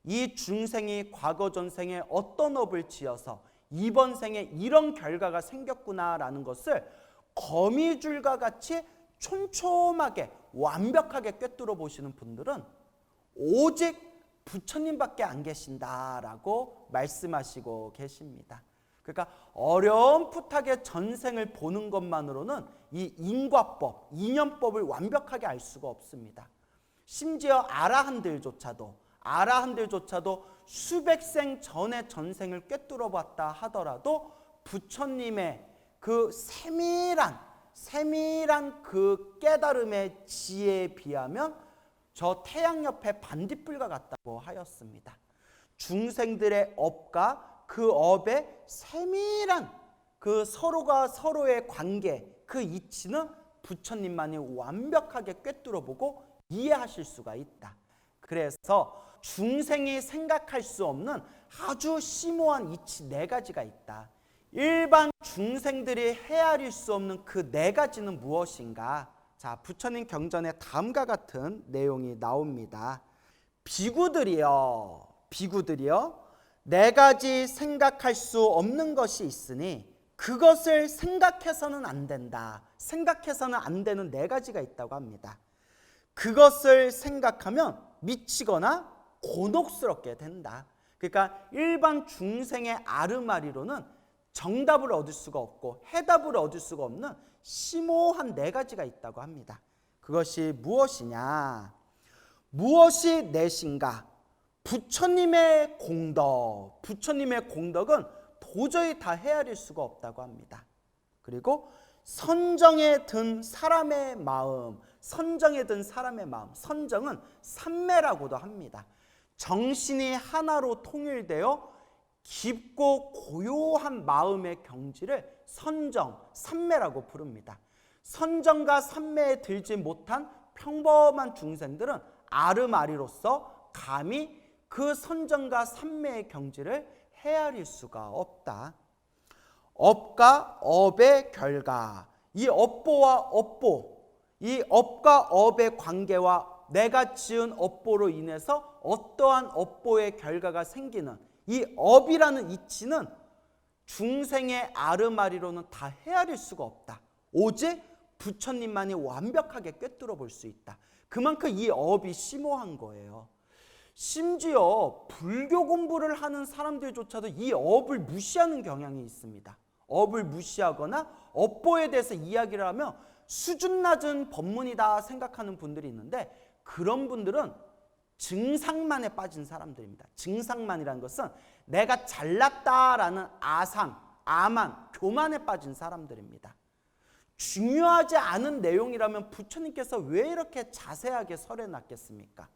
이 중생이 과거 전생에 어떤 업을 지어서 이번 생에 이런 결과가 생겼구나라는 것을 거미줄과 같이 촘촘하게 완벽하게 꿰뚫어 보시는 분들은 오직 부처님밖에 안 계신다라고 말씀하시고 계십니다. 그러니까 어렴풋하게 전생을 보는 것만으로는 이 인과법, 인연법을 완벽하게 알 수가 없습니다. 심지어 아라한들조차도 수백 생 전의 전생을 꿰뚫어 봤다 하더라도 부처님의 그 세밀한 그 깨달음의 지혜에 비하면 저 태양 옆에 반딧불과 같다고 하였습니다. 중생들의 업과 그 업의 세밀한 그 서로가 서로의 관계, 그 이치는 부처님만이 완벽하게 꿰뚫어 보고 이해하실 수가 있다. 그래서 중생이 생각할 수 없는 아주 심오한 이치 4가지가 있다. 일반 중생들이 헤아릴 수 없는 그 4가지는 무엇인가? 자, 부처님 경전에 다음과 같은 내용이 나옵니다. 비구들이여 4가지 생각할 수 없는 것이 있으니 그것을 생각해서는 안 된다. 생각해서는 안 되는 네 가지가 있다고 합니다. 그것을 생각하면 미치거나 곤혹스럽게 된다. 그러니까 일반 중생의 아르마리로는 정답을 얻을 수가 없고 해답을 얻을 수가 없는 심오한 네 가지가 있다고 합니다. 그것이 무엇이냐? 무엇이 내신가? 부처님의 공덕. 부처님의 공덕은 도저히 다 헤아릴 수가 없다고 합니다. 그리고 선정에 든 사람의 마음. 선정에 든 사람의 마음. 선정은 삼매라고도 합니다. 정신이 하나로 통일되어 깊고 고요한 마음의 경지를 선정, 삼매라고 부릅니다. 선정과 삼매에 들지 못한 평범한 중생들은 아르마리로서 감히 그 선정과 삼매의 경지를 헤아릴 수가 없다. 업과 업의 결과, 이 업보와 업보, 이 업과 업의 관계와 내가 지은 업보로 인해서 어떠한 업보의 결과가 생기는 이 업이라는 이치는 중생의 아르마리로는 다 헤아릴 수가 없다. 오직 부처님만이 완벽하게 꿰뚫어 볼 수 있다. 그만큼 이 업이 심오한 거예요. 심지어 불교 공부를 하는 사람들조차도 이 업을 무시하는 경향이 있습니다. 업을 무시하거나 업보에 대해서 이야기를 하면 수준 낮은 법문이다 생각하는 분들이 있는데, 그런 분들은 증상만에 빠진 사람들입니다. 증상만이라는 것은 내가 잘났다라는 아상, 아만, 교만에 빠진 사람들입니다. 중요하지 않은 내용이라면 부처님께서 왜 이렇게 자세하게 설해놨겠습니까?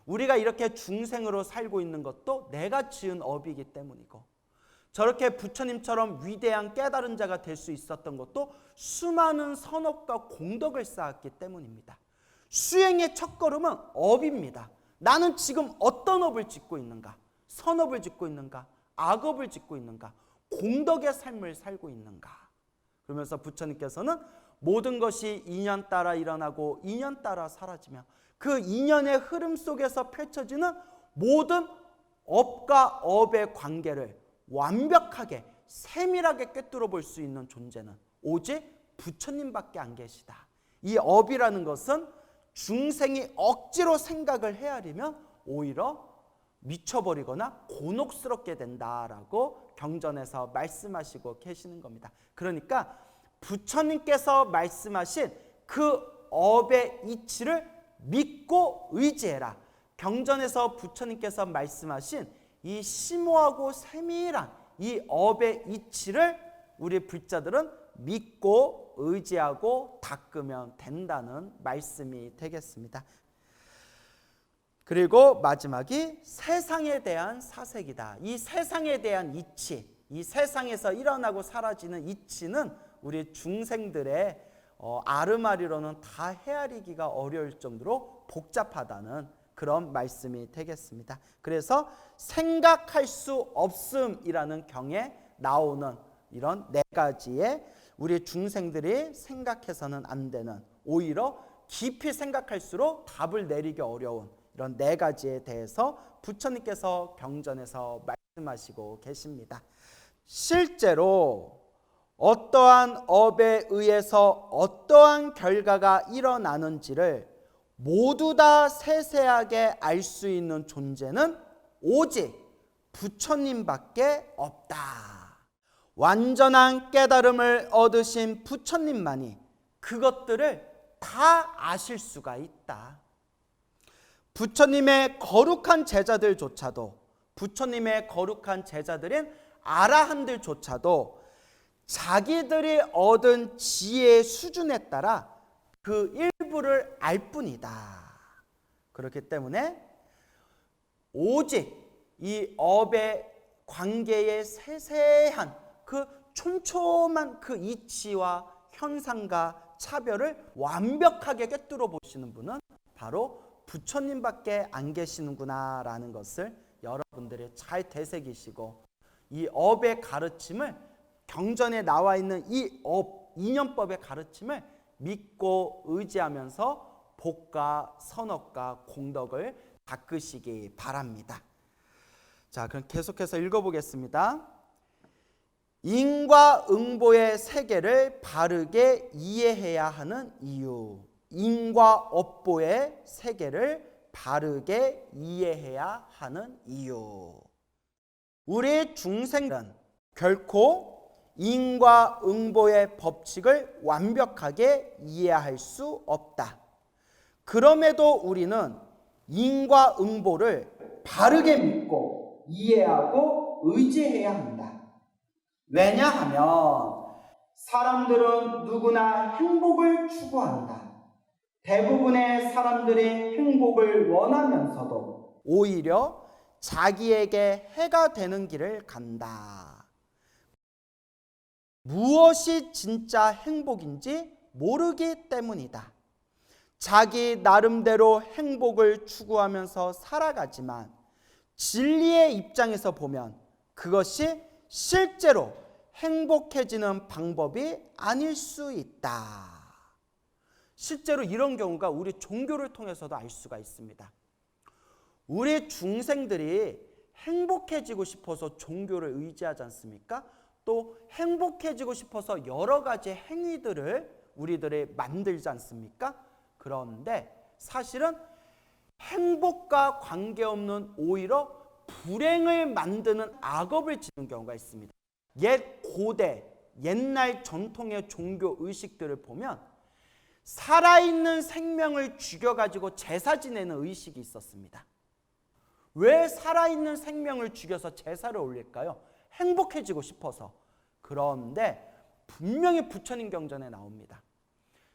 우리가 이렇게 중생으로 살고 있는 것도 내가 지은 업이기 때문이고, 저렇게 부처님처럼 위대한 깨달은 자가 될 수 있었던 것도 수많은 선업과 공덕을 쌓았기 때문입니다. 수행의 첫걸음은 업입니다. 나는 지금 어떤 업을 짓고 있는가? 선업을 짓고 있는가? 악업을 짓고 있는가? 공덕의 삶을 살고 있는가? 그러면서 부처님께서는 모든 것이 인연 따라 일어나고 인연 따라 사라지며 그 인연의 흐름 속에서 펼쳐지는 모든 업과 업의 관계를 완벽하게 세밀하게 꿰뚫어 볼 수 있는 존재는 오직 부처님밖에 안 계시다. 이 업이라는 것은 중생이 억지로 생각을 헤아리면 오히려 미쳐버리거나 곤혹스럽게 된다라고 경전에서 말씀하시고 계시는 겁니다. 그러니까 부처님께서 말씀하신 그 업의 이치를 믿고 의지해라. 경전에서 부처님께서 말씀하신 이 심오하고 세밀한 이 업의 이치를 우리 불자들은 믿고 의지하고 닦으면 된다는 말씀이 되겠습니다. 그리고 마지막이 세상에 대한 사색이다. 이 세상에 대한 이치, 이 세상에서 일어나고 사라지는 이치는 우리 중생들의 아르마리로는 다 헤아리기가 어려울 정도로 복잡하다는 그런 말씀이 되겠습니다. 그래서 생각할 수 없음이라는 경에 나오는 이런 네 가지의 우리 중생들이 생각해서는 안 되는, 오히려 깊이 생각할수록 답을 내리기 어려운 이런 네 가지에 대해서 부처님께서 경전에서 말씀하시고 계십니다. 실제로 어떠한 업에 의해서 어떠한 결과가 일어나는지를 모두 다 세세하게 알 수 있는 존재는 오직 부처님밖에 없다. 완전한 깨달음을 얻으신 부처님만이 그것들을 다 아실 수가 있다. 부처님의 거룩한 제자들조차도, 부처님의 거룩한 제자들인 아라한들조차도 자기들이 얻은 지혜의 수준에 따라 그 일부를 알 뿐이다. 그렇기 때문에 오직 이 업의 관계의 세세한 그 촘촘한 그 이치와 현상과 차별을 완벽하게 꿰뚫어 보시는 분은 바로 부처님밖에 안 계시는구나 라는 것을 여러분들이 잘 되새기시고, 이 업의 가르침을, 경전에 나와 있는 이 업, 인연법의 가르침을 믿고 의지하면서 복과 선업과 공덕을 닦으시기 바랍니다. 자, 그럼 계속해서 읽어보겠습니다. 인과응보의 세계를 바르게 이해해야 하는 이유. 인과업보의 세계를 바르게 이해해야 하는 이유. 우리 중생은 결코 인과응보의 법칙을 완벽하게 이해할 수 없다. 그럼에도 우리는 인과응보를 바르게 믿고 이해하고 의지해야 한다. 왜냐하면 사람들은 누구나 행복을 추구한다. 대부분의 사람들이 행복을 원하면서도 오히려 자기에게 해가 되는 길을 간다. 무엇이 진짜 행복인지 모르기 때문이다. 자기 나름대로 행복을 추구하면서 살아가지만 진리의 입장에서 보면 그것이 실제로 행복해지는 방법이 아닐 수 있다. 실제로 이런 경우가 우리 종교를 통해서도 알 수가 있습니다. 우리 중생들이 행복해지고 싶어서 종교를 의지하지 않습니까? 또 행복해지고 싶어서 여러 가지 행위들을 우리들이 만들지 않습니까? 그런데 사실은 행복과 관계없는 오히려 불행을 만드는 악업을 짓는 경우가 있습니다. 옛날 전통의 종교 의식들을 보면 살아있는 생명을 죽여가지고 제사 지내는 의식이 있었습니다. 왜 살아있는 생명을 죽여서 제사를 올릴까요? 행복해지고 싶어서. 그런데 분명히 부처님 경전에 나옵니다.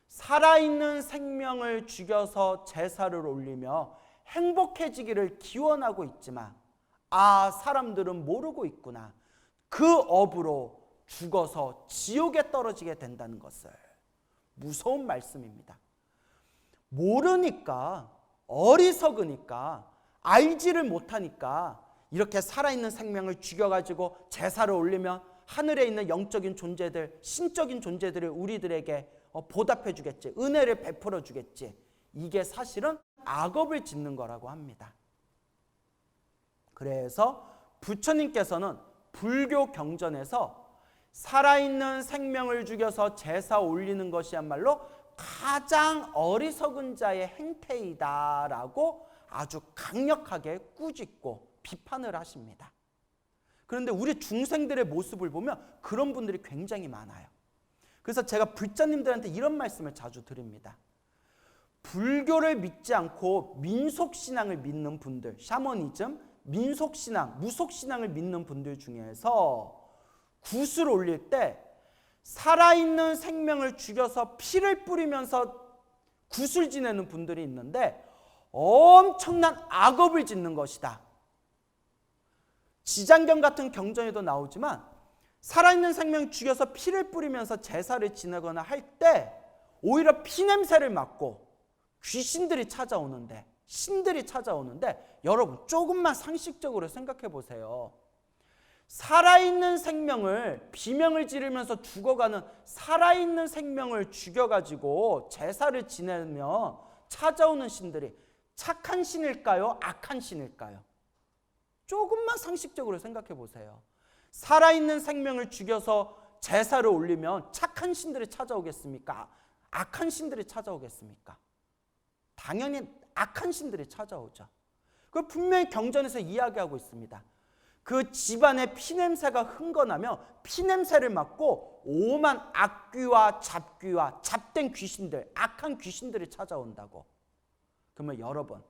살아있는 생명을 죽여서 제사를 올리며 행복해지기를 기원하고 있지만 사람들은 모르고 있구나. 그 업으로 죽어서 지옥에 떨어지게 된다는 것을. 무서운 말씀입니다. 모르니까, 어리석으니까, 알지를 못하니까 이렇게 살아있는 생명을 죽여가지고 제사를 올리면 하늘에 있는 영적인 존재들, 신적인 존재들을 우리들에게 보답해 주겠지, 은혜를 베풀어 주겠지. 이게 사실은 악업을 짓는 거라고 합니다. 그래서 부처님께서는 불교 경전에서 살아있는 생명을 죽여서 제사 올리는 것이야말로 가장 어리석은 자의 행태이다라고 아주 강력하게 꾸짖고 비판을 하십니다. 그런데 우리 중생들의 모습을 보면 그런 분들이 굉장히 많아요. 그래서 제가 불자님들한테 이런 말씀을 자주 드립니다. 불교를 믿지 않고 민속신앙을 믿는 분들, 샤머니즘, 민속신앙, 무속신앙을 믿는 분들 중에서 굿을 올릴 때 살아있는 생명을 죽여서 피를 뿌리면서 굿을 지내는 분들이 있는데 엄청난 악업을 짓는 것이다. 지장경 같은 경전에도 나오지만 살아있는 생명 죽여서 피를 뿌리면서 제사를 지내거나 할 때 오히려 피냄새를 맡고 귀신들이 찾아오는데, 신들이 찾아오는데, 여러분 조금만 상식적으로 생각해 보세요. 살아있는 생명을, 비명을 지르면서 죽어가는 살아있는 생명을 죽여가지고 제사를 지내면 찾아오는 신들이 착한 신일까요? 악한 신일까요? 조금만 상식적으로 생각해 보세요. 살아있는 생명을 죽여서 제사를 올리면 착한 신들이 찾아오겠습니까? 악한 신들이 찾아오겠습니까? 당연히 악한 신들이 찾아오죠. 그걸 분명히 경전에서 이야기하고 있습니다. 그 집안에 피냄새가 흥건하며 피냄새를 맡고 오만 악귀와 잡귀와 잡된 귀신들, 악한 귀신들이 찾아온다고. 그러면 여러분,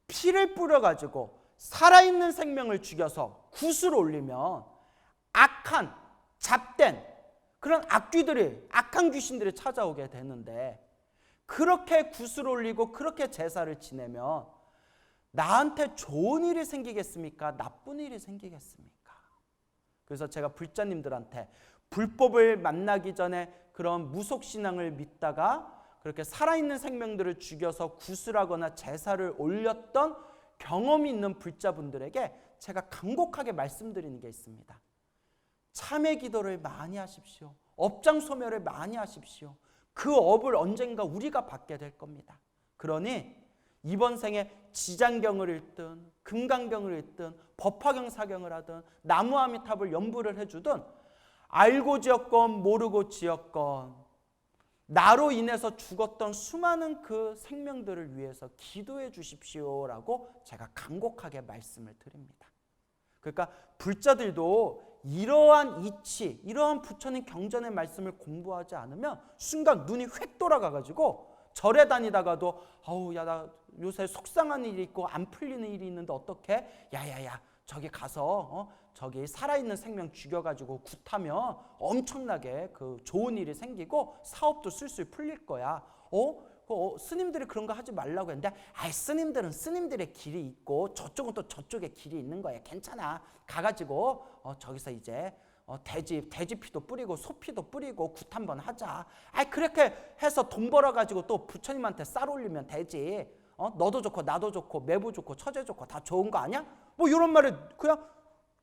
피를 뿌려가지고 살아있는 생명을 죽여서 굿을 올리면 악한, 잡된 그런 악귀들이, 악한 귀신들이 찾아오게 되는데, 그렇게 굿을 올리고 그렇게 제사를 지내면 나한테 좋은 일이 생기겠습니까? 나쁜 일이 생기겠습니까? 그래서 제가 불자님들한테 불법을 만나기 전에 그런 무속신앙을 믿다가 그렇게 살아있는 생명들을 죽여서 굿을 하거나 제사를 올렸던 경험이 있는 불자분들에게 제가 간곡하게 말씀드리는 게 있습니다. 참회 기도를 많이 하십시오. 업장 소멸을 많이 하십시오. 그 업을 언젠가 우리가 받게 될 겁니다. 그러니 이번 생에 지장경을 읽든 금강경을 읽든 법화경 사경을 하든 나무아미탑을 연부를 해주든 알고 지었건 모르고 지었건 나로 인해서 죽었던 수많은 그 생명들을 위해서 기도해 주십시오라고 제가 간곡하게 말씀을 드립니다. 그러니까 불자들도 이러한 이치, 이러한 부처님 경전의 말씀을 공부하지 않으면 순간 눈이 휙 돌아가가지고 절에 다니다가도 아우 야 나 요새 속상한 일이 있고 안 풀리는 일이 있는데 어떡해? 야야야 저기 가서 저기 살아있는 생명 죽여가지고 굿하면 엄청나게 그 좋은 일이 생기고 사업도 술술 풀릴 거야. 스님들이 그런 거 하지 말라고 했는데 스님들은 스님들의 길이 있고 저쪽은 또 저쪽의 길이 있는 거야. 괜찮아. 가가지고 저기서 이제 돼지피도 뿌리고 소피도 뿌리고 굿 한번 하자. 그렇게 해서 돈 벌어가지고 또 부처님한테 쌀 올리면 되지. 너도 좋고 나도 좋고 매부 좋고 처제 좋고 다 좋은 거 아니야? 뭐 이런 말에 그냥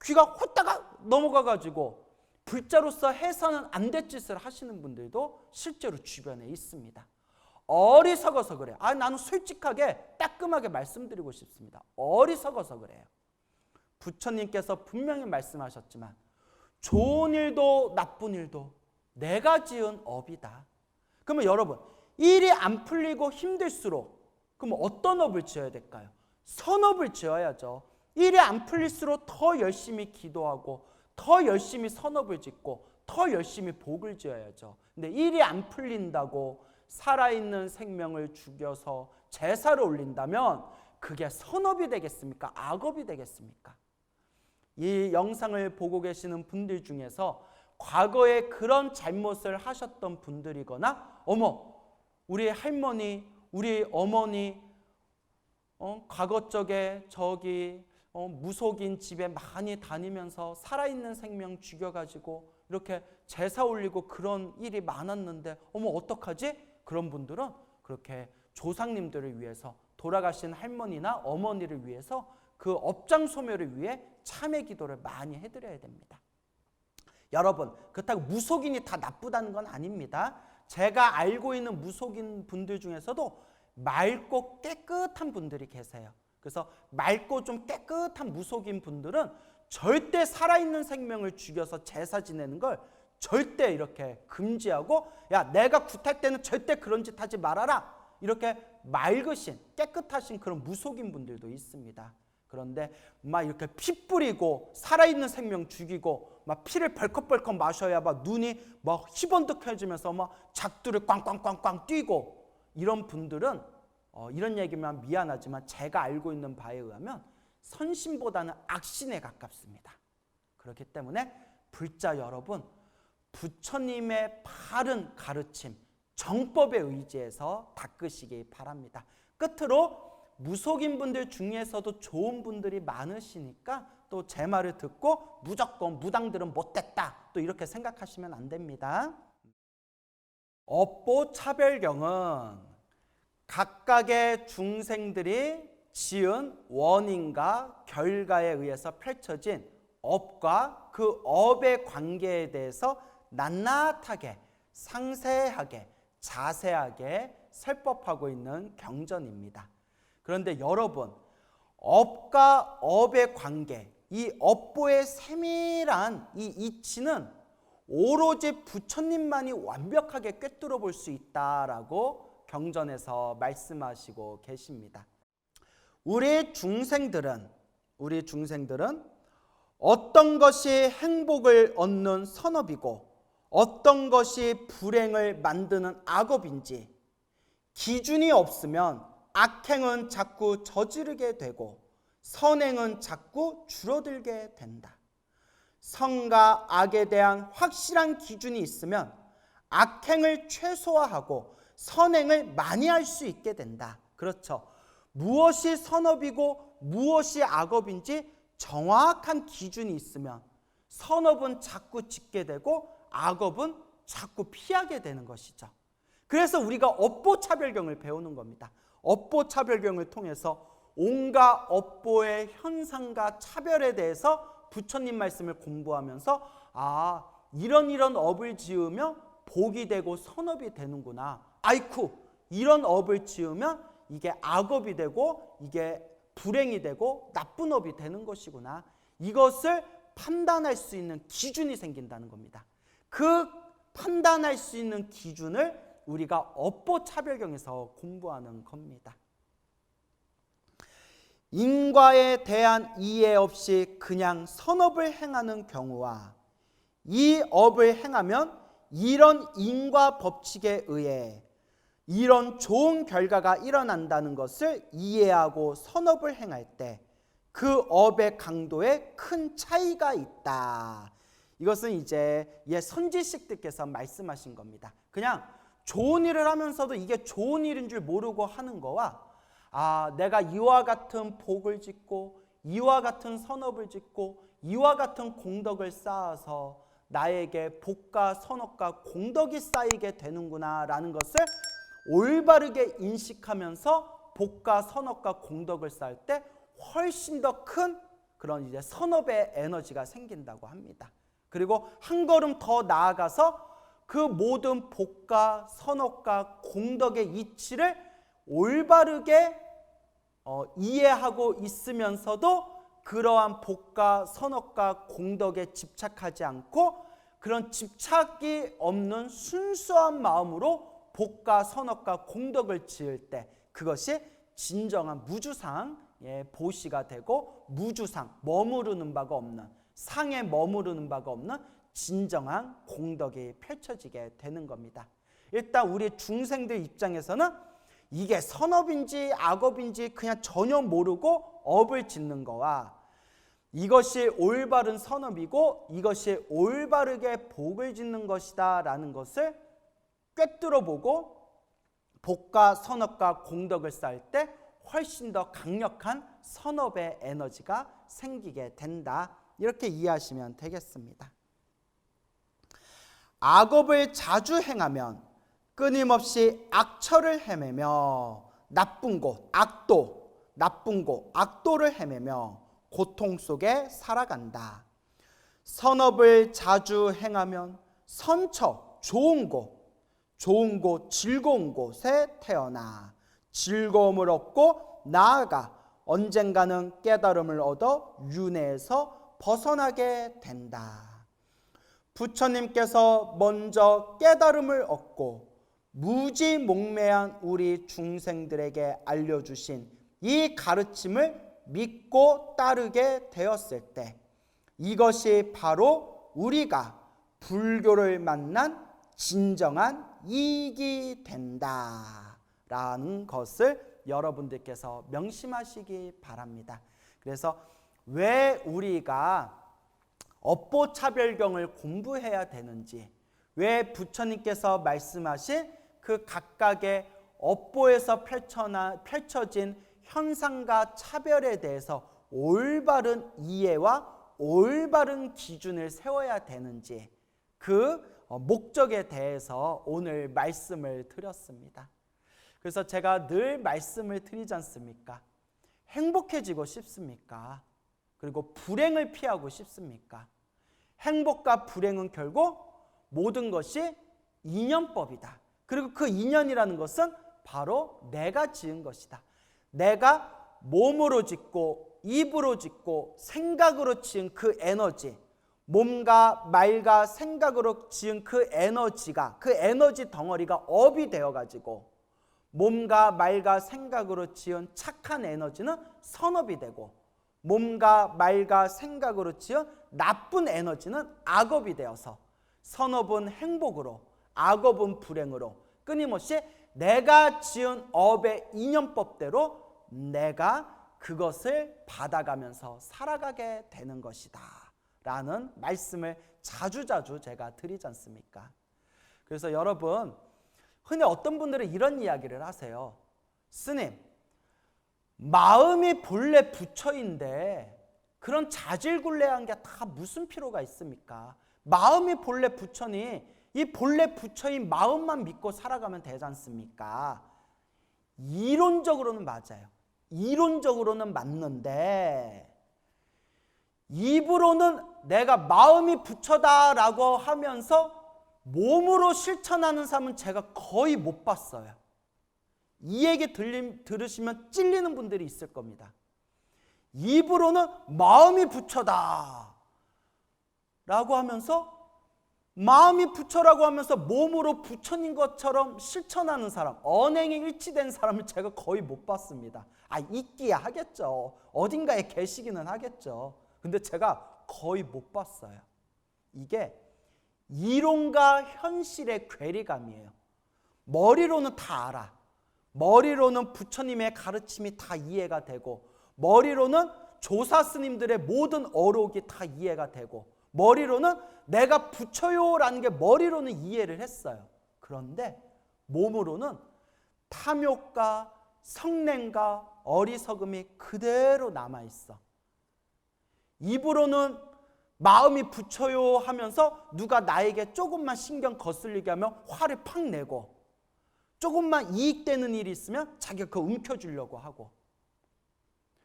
귀가 홀다가 넘어가가지고 불자로서 해서는 안 될 짓을 하시는 분들도 실제로 주변에 있습니다. 어리석어서 그래요. 나는 솔직하게 따끔하게 말씀드리고 싶습니다. 어리석어서 그래요. 부처님께서 분명히 말씀하셨지만 좋은 일도 나쁜 일도 내가 지은 업이다. 그러면 여러분 일이 안 풀리고 힘들수록 그럼 어떤 업을 지어야 될까요? 선업을 지어야죠. 일이 안 풀릴수록 더 열심히 기도하고 더 열심히 선업을 짓고 더 열심히 복을 지어야죠. 근데 일이 안 풀린다고 살아있는 생명을 죽여서 제사를 올린다면 그게 선업이 되겠습니까? 악업이 되겠습니까? 이 영상을 보고 계시는 분들 중에서 과거에 그런 잘못을 하셨던 분들이거나 우리 할머니, 우리 어머니 과거 쪽에 저기 무속인 집에 많이 다니면서 살아있는 생명 죽여가지고 이렇게 제사 올리고 그런 일이 많았는데 어떡하지? 그런 분들은 그렇게 조상님들을 위해서 돌아가신 할머니나 어머니를 위해서 그 업장 소멸을 위해 참회 기도를 많이 해드려야 됩니다. 여러분 그렇다고 무속인이 다 나쁘다는 건 아닙니다. 제가 알고 있는 무속인 분들 중에서도 맑고 깨끗한 분들이 계세요. 그래서 맑고 좀 깨끗한 무속인 분들은 절대 살아있는 생명을 죽여서 제사 지내는 걸 절대 이렇게 금지하고 내가 굿할 때는 절대 그런 짓 하지 말아라 이렇게 맑으신 깨끗하신 그런 무속인 분들도 있습니다. 그런데 막 이렇게 피 뿌리고 살아있는 생명 죽이고 막 피를 벌컥벌컥 마셔야 막 눈이 막 희번뜩해지면서 막 작두를 꽝꽝꽝꽝 뛰고 이런 분들은 이런 얘기면 미안하지만 제가 알고 있는 바에 의하면 선신보다는 악신에 가깝습니다. 그렇기 때문에 불자 여러분 부처님의 바른 가르침 정법에 의지해서 닦으시기 바랍니다. 끝으로 무속인 분들 중에서도 좋은 분들이 많으시니까 또 제 말을 듣고 무조건 무당들은 못됐다 또 이렇게 생각하시면 안 됩니다. 업보차별경은 각각의 중생들이 지은 원인과 결과에 의해서 펼쳐진 업과 그 업의 관계에 대해서 낱낱하게 상세하게 자세하게 설법하고 있는 경전입니다. 그런데 여러분 업과 업의 관계 이 업보의 세밀한 이 이치는 오로지 부처님만이 완벽하게 꿰뚫어 볼 수 있다라고 경전에서 말씀하시고 계십니다. 우리 중생들은 어떤 것이 행복을 얻는 선업이고 어떤 것이 불행을 만드는 악업인지 기준이 없으면 악행은 자꾸 저지르게 되고 선행은 자꾸 줄어들게 된다. 선과 악에 대한 확실한 기준이 있으면 악행을 최소화하고 선행을 많이 할 수 있게 된다. 그렇죠. 무엇이 선업이고 무엇이 악업인지 정확한 기준이 있으면 선업은 자꾸 짓게 되고 악업은 자꾸 피하게 되는 것이죠. 그래서 우리가 업보차별경을 배우는 겁니다. 업보차별경을 통해서 온갖 업보의 현상과 차별에 대해서 부처님 말씀을 공부하면서 이런 업을 지으면 복이 되고 선업이 되는구나. 아이쿠 이런 업을 지으면 이게 악업이 되고 이게 불행이 되고 나쁜 업이 되는 것이구나. 이것을 판단할 수 있는 기준이 생긴다는 겁니다. 그 판단할 수 있는 기준을 우리가 업보차별경에서 공부하는 겁니다. 인과에 대한 이해 없이 그냥 선업을 행하는 경우와 이 업을 행하면 이런 인과 법칙에 의해 이런 좋은 결과가 일어난다는 것을 이해하고 선업을 행할 때 그 업의 강도에 큰 차이가 있다. 이것은 이제 선지식들께서 말씀하신 겁니다. 그냥 좋은 일을 하면서도 이게 좋은 일인 줄 모르고 하는 거와 내가 이와 같은 복을 짓고 이와 같은 선업을 짓고 이와 같은 공덕을 쌓아서 나에게 복과 선업과 공덕이 쌓이게 되는구나 라는 것을 올바르게 인식하면서 복과 선업과 공덕을 쌓을 때 훨씬 더 큰 그런 이제 선업의 에너지가 생긴다고 합니다. 그리고 한 걸음 더 나아가서 그 모든 복과 선업과 공덕의 이치를 올바르게 이해하고 있으면서도 그러한 복과 선업과 공덕에 집착하지 않고 그런 집착이 없는 순수한 마음으로 복과 선업과 공덕을 지을 때 그것이 진정한 무주상 보시가 되고 무주상 머무르는 바가 없는 상에 머무르는 바가 없는 진정한 공덕이 펼쳐지게 되는 겁니다. 일단 우리 중생들 입장에서는 이게 선업인지 악업인지 그냥 전혀 모르고 업을 짓는 거와 이것이 올바른 선업이고 이것이 올바르게 복을 짓는 것이다 라는 것을 꿰뚫어 보고 복과 선업과 공덕을 쌓을 때 훨씬 더 강력한 선업의 에너지가 생기게 된다. 이렇게 이해하시면 되겠습니다. 악업을 자주 행하면 끊임없이 악처를 헤매며 나쁜 곳, 나쁜 곳, 악도를 헤매며 고통 속에 살아간다. 선업을 자주 행하면 선처, 좋은 곳, 즐거운 곳에 태어나 즐거움을 얻고 나아가 언젠가는 깨달음을 얻어 윤회에서 벗어나게 된다. 부처님께서 먼저 깨달음을 얻고 무지몽매한 우리 중생들에게 알려주신 이 가르침을 믿고 따르게 되었을 때 이것이 바로 우리가 불교를 만난 진정한 이익이 된다라는 것을 여러분들께서 명심하시기 바랍니다. 그래서 왜 우리가 업보차별경을 공부해야 되는지, 왜 부처님께서 말씀하신 그 각각의 업보에서 펼쳐진 현상과 차별에 대해서 올바른 이해와 올바른 기준을 세워야 되는지 그 목적에 대해서 오늘 말씀을 드렸습니다. 그래서 제가 늘 말씀을 드리지 않습니까? 행복해지고 싶습니까? 그리고 불행을 피하고 싶습니까? 행복과 불행은 결국 모든 것이 인연법이다. 그리고 그 인연이라는 것은 바로 내가 지은 것이다. 내가 몸으로 짓고 입으로 짓고 생각으로 지은 그 에너지, 몸과 말과 생각으로 지은 그 에너지가, 그 에너지 덩어리가 업이 되어가지고 몸과 말과 생각으로 지은 착한 에너지는 선업이 되고 몸과 말과 생각으로 지은 나쁜 에너지는 악업이 되어서 선업은 행복으로 악업은 불행으로 끊임없이 내가 지은 업의 인연법대로 내가 그것을 받아가면서 살아가게 되는 것이다 라는 말씀을 자주자주 제가 드리지 않습니까? 그래서 여러분, 흔히 어떤 분들은 이런 이야기를 하세요. 스님, 마음이 본래 부처인데 그런 자질굴레한 게 다 무슨 필요가 있습니까? 마음이 본래 부처니 이 본래 부처인 마음만 믿고 살아가면 되지 않습니까? 이론적으로는 맞아요. 이론적으로는 맞는데 입으로는 내가 마음이 부처다라고 하면서 몸으로 실천하는 사람은 제가 거의 못 봤어요. 이 얘기 들으시면 찔리는 분들이 있을 겁니다. 입으로는 마음이 부처다 라고 하면서 마음이 부처라고 하면서 몸으로 부처인 것처럼 실천하는 사람, 언행이 일치된 사람을 제가 거의 못 봤습니다. 있기야 하겠죠. 어딘가에 계시기는 하겠죠. 근데 제가 거의 못 봤어요. 이게 이론과 현실의 괴리감이에요. 머리로는 다 알아. 머리로는 부처님의 가르침이 다 이해가 되고, 머리로는 조사 스님들의 모든 어록이 다 이해가 되고, 머리로는 내가 부처요라는 게 머리로는 이해를 했어요. 그런데 몸으로는 탐욕과 성냄과 어리석음이 그대로 남아있어. 입으로는 마음이 부처요 하면서 누가 나에게 조금만 신경 거슬리게 하면 화를 팍 내고, 조금만 이익되는 일이 있으면 자기가 그거 움켜주려고 하고,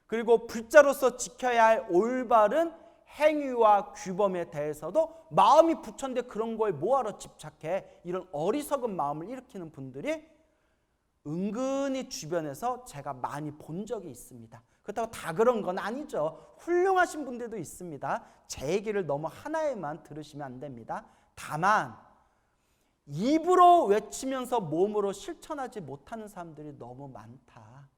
그리고 불자로서 지켜야 할 올바른 행위와 규범에 대해서도 마음이 부처인데 그런 거에 뭐하러 집착해? 이런 어리석은 마음을 일으키는 분들이 은근히 주변에서 제가 많이 본 적이 있습니다. 그렇다고 다 그런 건 아니죠. 훌륭하신 분들도 있습니다. 제 얘기를 너무 하나에만 들으시면 안 됩니다. 다만 입으로 외치면서 몸으로 실천하지 못하는 사람들이 너무 많다.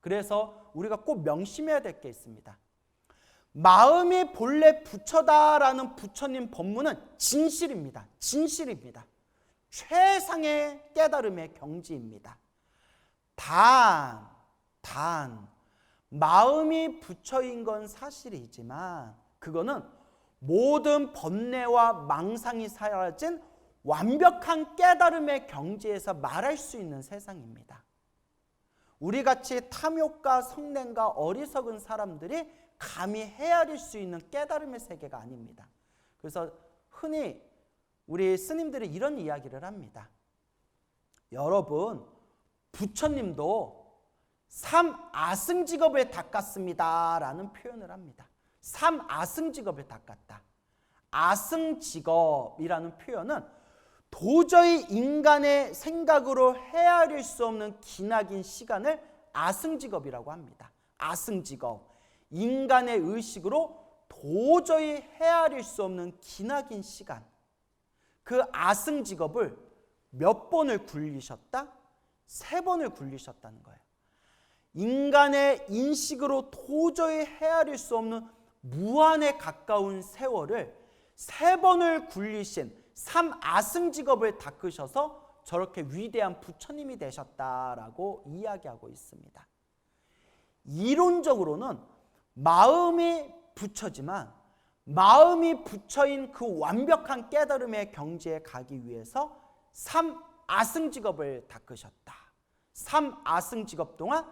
그래서 우리가 꼭 명심해야 될 게 있습니다. 마음이 본래 부처다라는 부처님 법문은 진실입니다. 진실입니다. 최상의 깨달음의 경지입니다. 단 마음이 부처인 건 사실이지만 그거는 모든 번뇌와 망상이 사라진 완벽한 깨달음의 경지에서 말할 수 있는 세상입니다. 우리같이 탐욕과 성냄과 어리석은 사람들이 감히 헤아릴 수 있는 깨달음의 세계가 아닙니다. 그래서 흔히 우리 스님들이 이런 이야기를 합니다. 여러분, 부처님도 삼아승직업에 닦았습니다 라는 표현을 합니다. 삼아승직업에 닦았다. 아승직업이라는 표현은 도저히 인간의 생각으로 헤아릴 수 없는 기나긴 시간을 아승직업이라고 합니다. 아승직업, 인간의 의식으로 도저히 헤아릴 수 없는 기나긴 시간, 그 아승직업을 몇 번을 굴리셨다? 3번을 굴리셨다는 거예요. 인간의 인식으로 도저히 헤아릴 수 없는 무한에 가까운 세월을 3번을 굴리신 삼아승직업을 닦으셔서 저렇게 위대한 부처님이 되셨다라고 이야기하고 있습니다. 이론적으로는 마음이 부처지만 마음이 부처인 그 완벽한 깨달음의 경지에 가기 위해서 삼아승직업을 닦으셨다. 삼아승직업 동안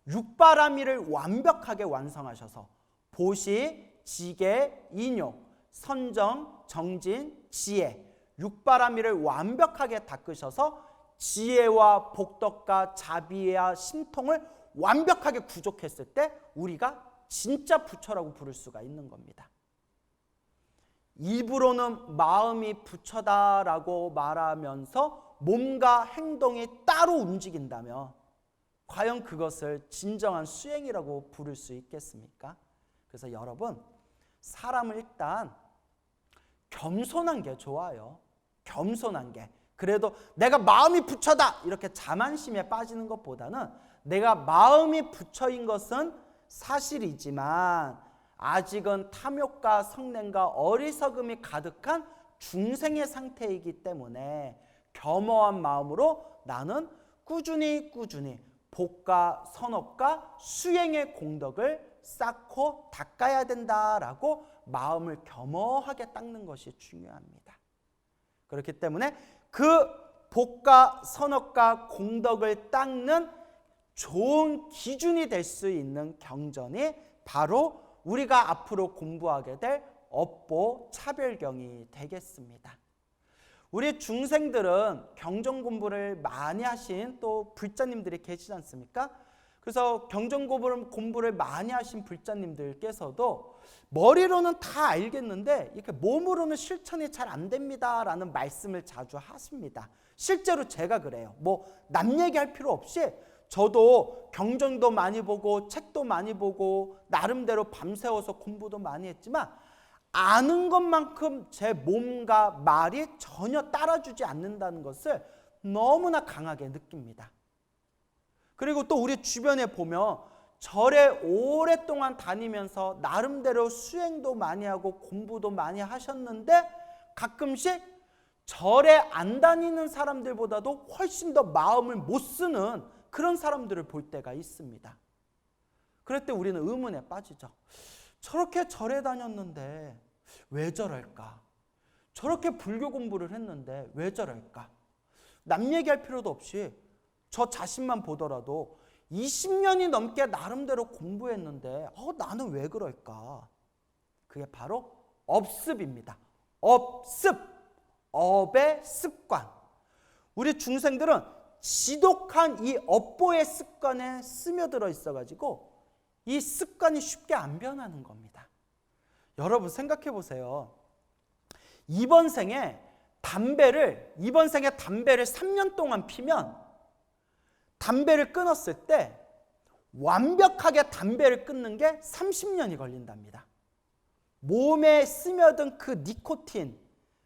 육바라밀을 완벽하게 완성하셔서 보시, 지계, 인욕, 선정, 정진, 지혜, 육바라밀을 완벽하게 닦으셔서 지혜와 복덕과 자비와 신통을 완벽하게 구족했을 때 우리가 진짜 부처라고 부를 수가 있는 겁니다. 입으로는 마음이 부처다라고 말하면서 몸과 행동이 따로 움직인다면 과연 그것을 진정한 수행이라고 부를 수 있겠습니까? 그래서 여러분, 사람을 일단 겸손한 게 좋아요. 겸손한 게. 그래도 내가 마음이 부처다 이렇게 자만심에 빠지는 것보다는 내가 마음이 부처인 것은 사실이지만 아직은 탐욕과 성냄과 어리석음이 가득한 중생의 상태이기 때문에 겸허한 마음으로 나는 꾸준히 복과 선업과 수행의 공덕을 쌓고 닦아야 된다라고 마음을 겸허하게 닦는 것이 중요합니다. 그렇기 때문에 그 복과 선업과 공덕을 닦는 좋은 기준이 될 수 있는 경전이 바로 우리가 앞으로 공부하게 될 업보 차별경이 되겠습니다. 우리 중생들은 경전 공부를 많이 하신 또 불자님들이 계시지 않습니까? 그래서 경전 공부를 많이 하신 불자님들께서도 머리로는 다 알겠는데 이렇게 몸으로는 실천이 잘 안 됩니다라는 말씀을 자주 하십니다. 실제로 제가 그래요. 남 얘기할 필요 없이 저도 경전도 많이 보고 책도 많이 보고 나름대로 밤새워서 공부도 많이 했지만 아는 것만큼 제 몸과 말이 전혀 따라주지 않는다는 것을 너무나 강하게 느낍니다. 그리고 또 우리 주변에 보면 절에 오랫동안 다니면서 나름대로 수행도 많이 하고 공부도 많이 하셨는데 가끔씩 절에 안 다니는 사람들보다도 훨씬 더 마음을 못 쓰는 그런 사람들을 볼 때가 있습니다. 그럴 때 우리는 의문에 빠지죠. 저렇게 절에 다녔는데 왜 저럴까? 저렇게 불교 공부를 했는데 왜 저럴까? 남 얘기할 필요도 없이 저 자신만 보더라도 20년이 넘게 나름대로 공부했는데 나는 왜 그럴까? 그게 바로 업습입니다. 업습, 업의 습관. 우리 중생들은 지독한 이 업보의 습관에 스며들어 있어가지고 이 습관이 쉽게 안 변하는 겁니다. 여러분 생각해 보세요. 이번 생에 담배를 3년 동안 피면 담배를 끊었을 때 완벽하게 담배를 끊는 게 30년이 걸린답니다. 몸에 스며든 그 니코틴,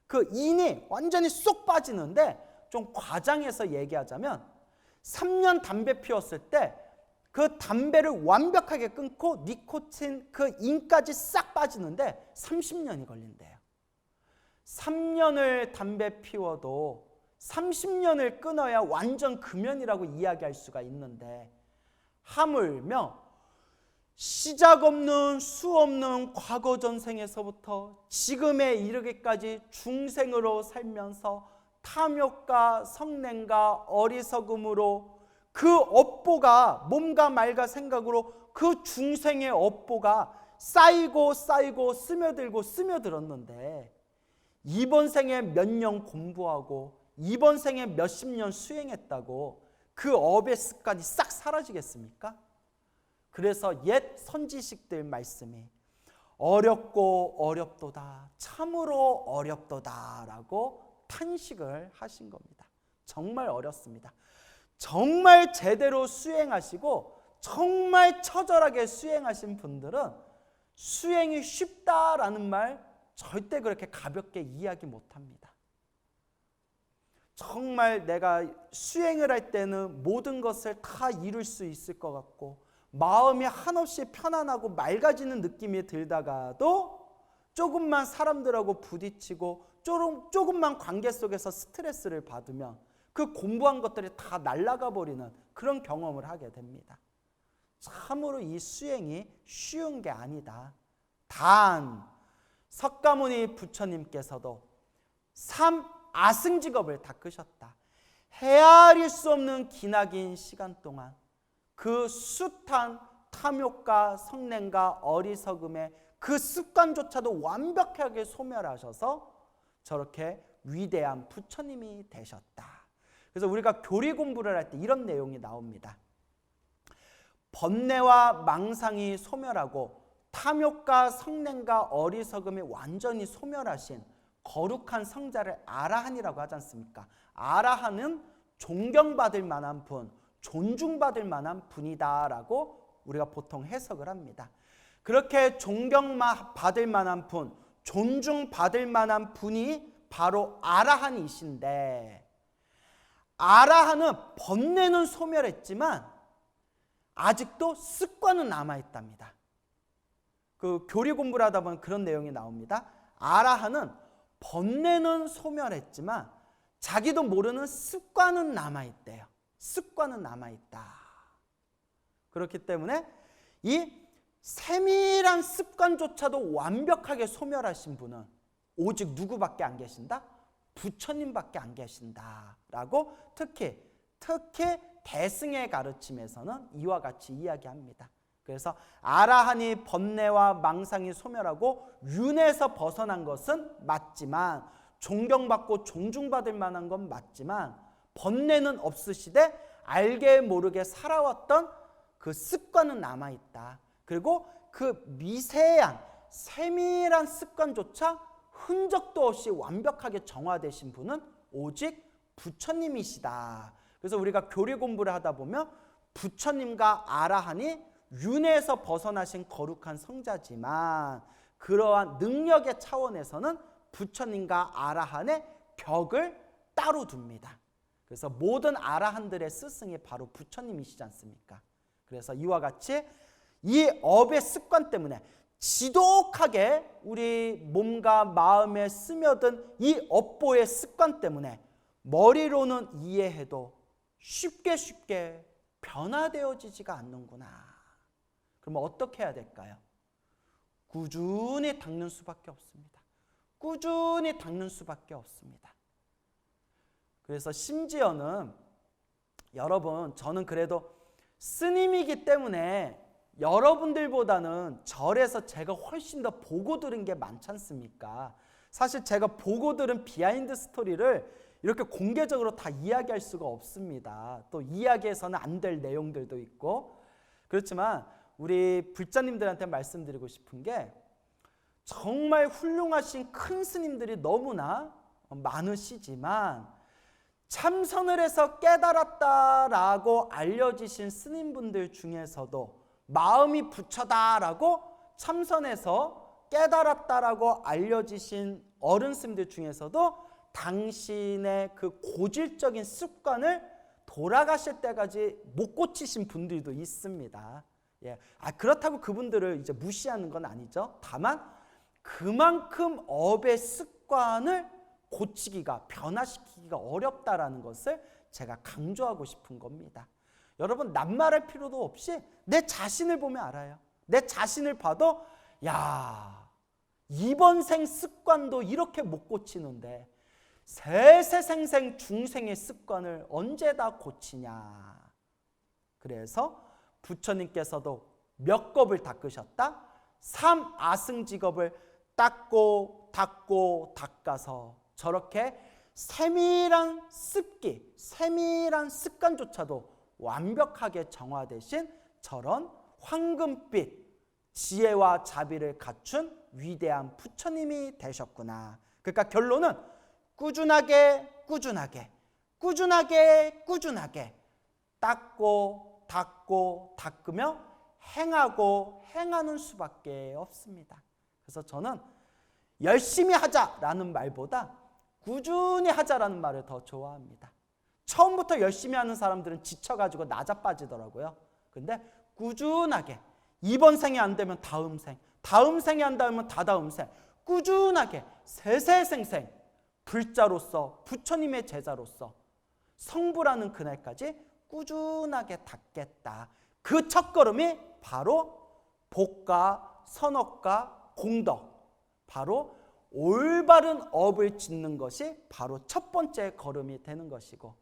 그 인이 완전히 쏙 빠지는데 좀 과장해서 얘기하자면 3년 담배 피웠을 때 그 담배를 완벽하게 끊고 니코틴 그 인까지 싹 빠지는데 30년이 걸린대요. 3년을 담배 피워도 30년을 끊어야 완전 금연이라고 이야기할 수가 있는데 하물며 시작 없는 수 없는 과거 전생에서부터 지금에 이르기까지 중생으로 살면서 탐욕과 성냄과 어리석음으로 그 업보가 몸과 말과 생각으로 그 중생의 업보가 쌓이고 스며들고 스며들었는데 이번 생에 몇 년 공부하고 이번 생에 몇십 년 수행했다고 그 업의 습관이 싹 사라지겠습니까? 그래서 옛 선지식들 말씀이 어렵고 어렵도다, 참으로 어렵도다 라고 탄식을 하신 겁니다. 정말 어렵습니다. 정말 제대로 수행하시고 정말 처절하게 수행하신 분들은 수행이 쉽다라는 말 절대 그렇게 가볍게 이야기 못합니다. 정말 내가 수행을 할 때는 모든 것을 다 이룰 수 있을 것 같고 마음이 한없이 편안하고 맑아지는 느낌이 들다가도 조금만 사람들하고 부딪히고 조금만 관계 속에서 스트레스를 받으면 그 공부한 것들이 다 날아가 버리는 그런 경험을 하게 됩니다. 참으로 이 수행이 쉬운 게 아니다. 단 석가모니 부처님께서도 아승직업을 닦으셨다. 헤아릴 수 없는 기나긴 시간 동안 그 숱한 탐욕과 성냄과 어리석음의 그 습관조차도 완벽하게 소멸하셔서 저렇게 위대한 부처님이 되셨다. 그래서 우리가 교리 공부를 할 때 이런 내용이 나옵니다. 번뇌와 망상이 소멸하고 탐욕과 성냄과 어리석음이 완전히 소멸하신 거룩한 성자를 아라한이라고 하지 않습니까? 아라한은 존경받을 만한 분, 존중받을 만한 분이다라고 우리가 보통 해석을 합니다. 그렇게 존경받을 만한 분, 존중받을 만한 분이 바로 아라한이신데 아라한은 번뇌는 소멸했지만 아직도 습관은 남아있답니다. 그 교리 공부를 하다 보면 그런 내용이 나옵니다. 아라한은 번뇌는 소멸했지만 자기도 모르는 습관은 남아있대요. 습관은 남아있다. 그렇기 때문에 이 세밀한 습관조차도 완벽하게 소멸하신 분은 오직 누구밖에 안 계신다? 부처님밖에 안 계신다라고 특히 대승의 가르침에서는 이와 같이 이야기합니다. 그래서 아라한이 번뇌와 망상이 소멸하고 윤에서 벗어난 것은 맞지만 존경받고 존중받을 만한 건 맞지만 번뇌는 없으시되 알게 모르게 살아왔던 그 습관은 남아있다. 그리고 그 미세한 세밀한 습관조차 흔적도 없이 완벽하게 정화되신 분은 오직 부처님이시다. 그래서 우리가 교리 공부를 하다 보면 부처님과 아라한이 윤회에서 벗어나신 거룩한 성자지만 그러한 능력의 차원에서는 부처님과 아라한의 벽을 따로 둡니다. 그래서 모든 아라한들의 스승이 바로 부처님이시지 않습니까? 그래서 이와 같이 이 업의 습관 때문에 지독하게 우리 몸과 마음에 스며든 이 업보의 습관 때문에 머리로는 이해해도 쉽게 변화되어지지가 않는구나. 그러면 어떻게 해야 될까요? 꾸준히 닦는 수밖에 없습니다. 꾸준히 닦는 수밖에 없습니다. 그래서 심지어는 여러분, 저는 그래도 스님이기 때문에 여러분들보다는 절에서 제가 훨씬 더 보고 들은 게 많지 않습니까? 사실 제가 보고 들은 비하인드 스토리를 이렇게 공개적으로 다 이야기할 수가 없습니다. 또 이야기해서는 안 될 내용들도 있고. 그렇지만 우리 불자님들한테 말씀드리고 싶은 게, 정말 훌륭하신 큰 스님들이 너무나 많으시지만 참선을 해서 깨달았다라고 알려지신 스님분들 중에서도, 마음이 부처다라고 참선해서 깨달았다라고 알려지신 어른 스님들 중에서도 당신의 그 고질적인 습관을 돌아가실 때까지 못 고치신 분들도 있습니다. 예. 그렇다고 그분들을 이제 무시하는 건 아니죠. 다만 그만큼 업의 습관을 고치기가, 변화시키기가 어렵다라는 것을 제가 강조하고 싶은 겁니다. 여러분, 낱말할 필요도 없이 내 자신을 보면 알아요. 내 자신을 봐도, 야, 이번 생 습관도 이렇게 못 고치는데 세세생생 중생의 습관을 언제 다 고치냐. 그래서 부처님께서도 몇 겁을 닦으셨다? 3아승직업을 닦고 닦아서 저렇게 세밀한 습기, 세밀한 습관조차도 완벽하게 정화되신 저런 황금빛 지혜와 자비를 갖춘 위대한 부처님이 되셨구나. 그러니까 결론은 꾸준하게 닦고 닦으며 행하는 수밖에 없습니다. 그래서 저는 열심히 하자라는 말보다 꾸준히 하자라는 말을 더 좋아합니다. 처음부터 열심히 하는 사람들은 지쳐가지고 나자빠지더라고요. 근데 꾸준하게, 이번 생이 안 되면 다음 생, 다음 생이 안 되면 다다음 생, 꾸준하게 세세생생 불자로서, 부처님의 제자로서 성불하는 그날까지 꾸준하게 닦겠다. 그 첫걸음이 바로 복과 선업과 공덕, 바로 올바른 업을 짓는 것이 바로 첫 번째 걸음이 되는 것이고,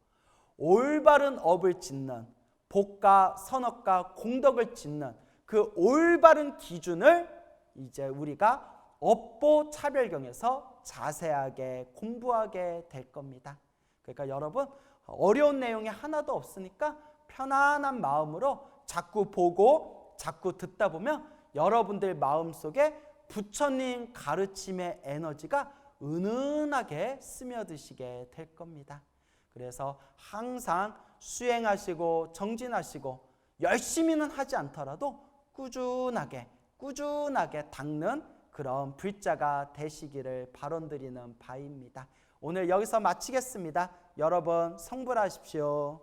올바른 업을 짓는, 복과 선업과 공덕을 짓는 그 올바른 기준을 이제 우리가 업보 차별경에서 자세하게 공부하게 될 겁니다. 그러니까 여러분, 어려운 내용이 하나도 없으니까 편안한 마음으로 자꾸 보고 자꾸 듣다 보면 여러분들 마음속에 부처님 가르침의 에너지가 은은하게 스며드시게 될 겁니다. 그래서 항상 수행하시고 정진하시고 열심히는 하지 않더라도 꾸준하게 닦는 그런 불자가 되시기를 바람드리는 바입니다. 오늘 여기서 마치겠습니다. 여러분 성불하십시오.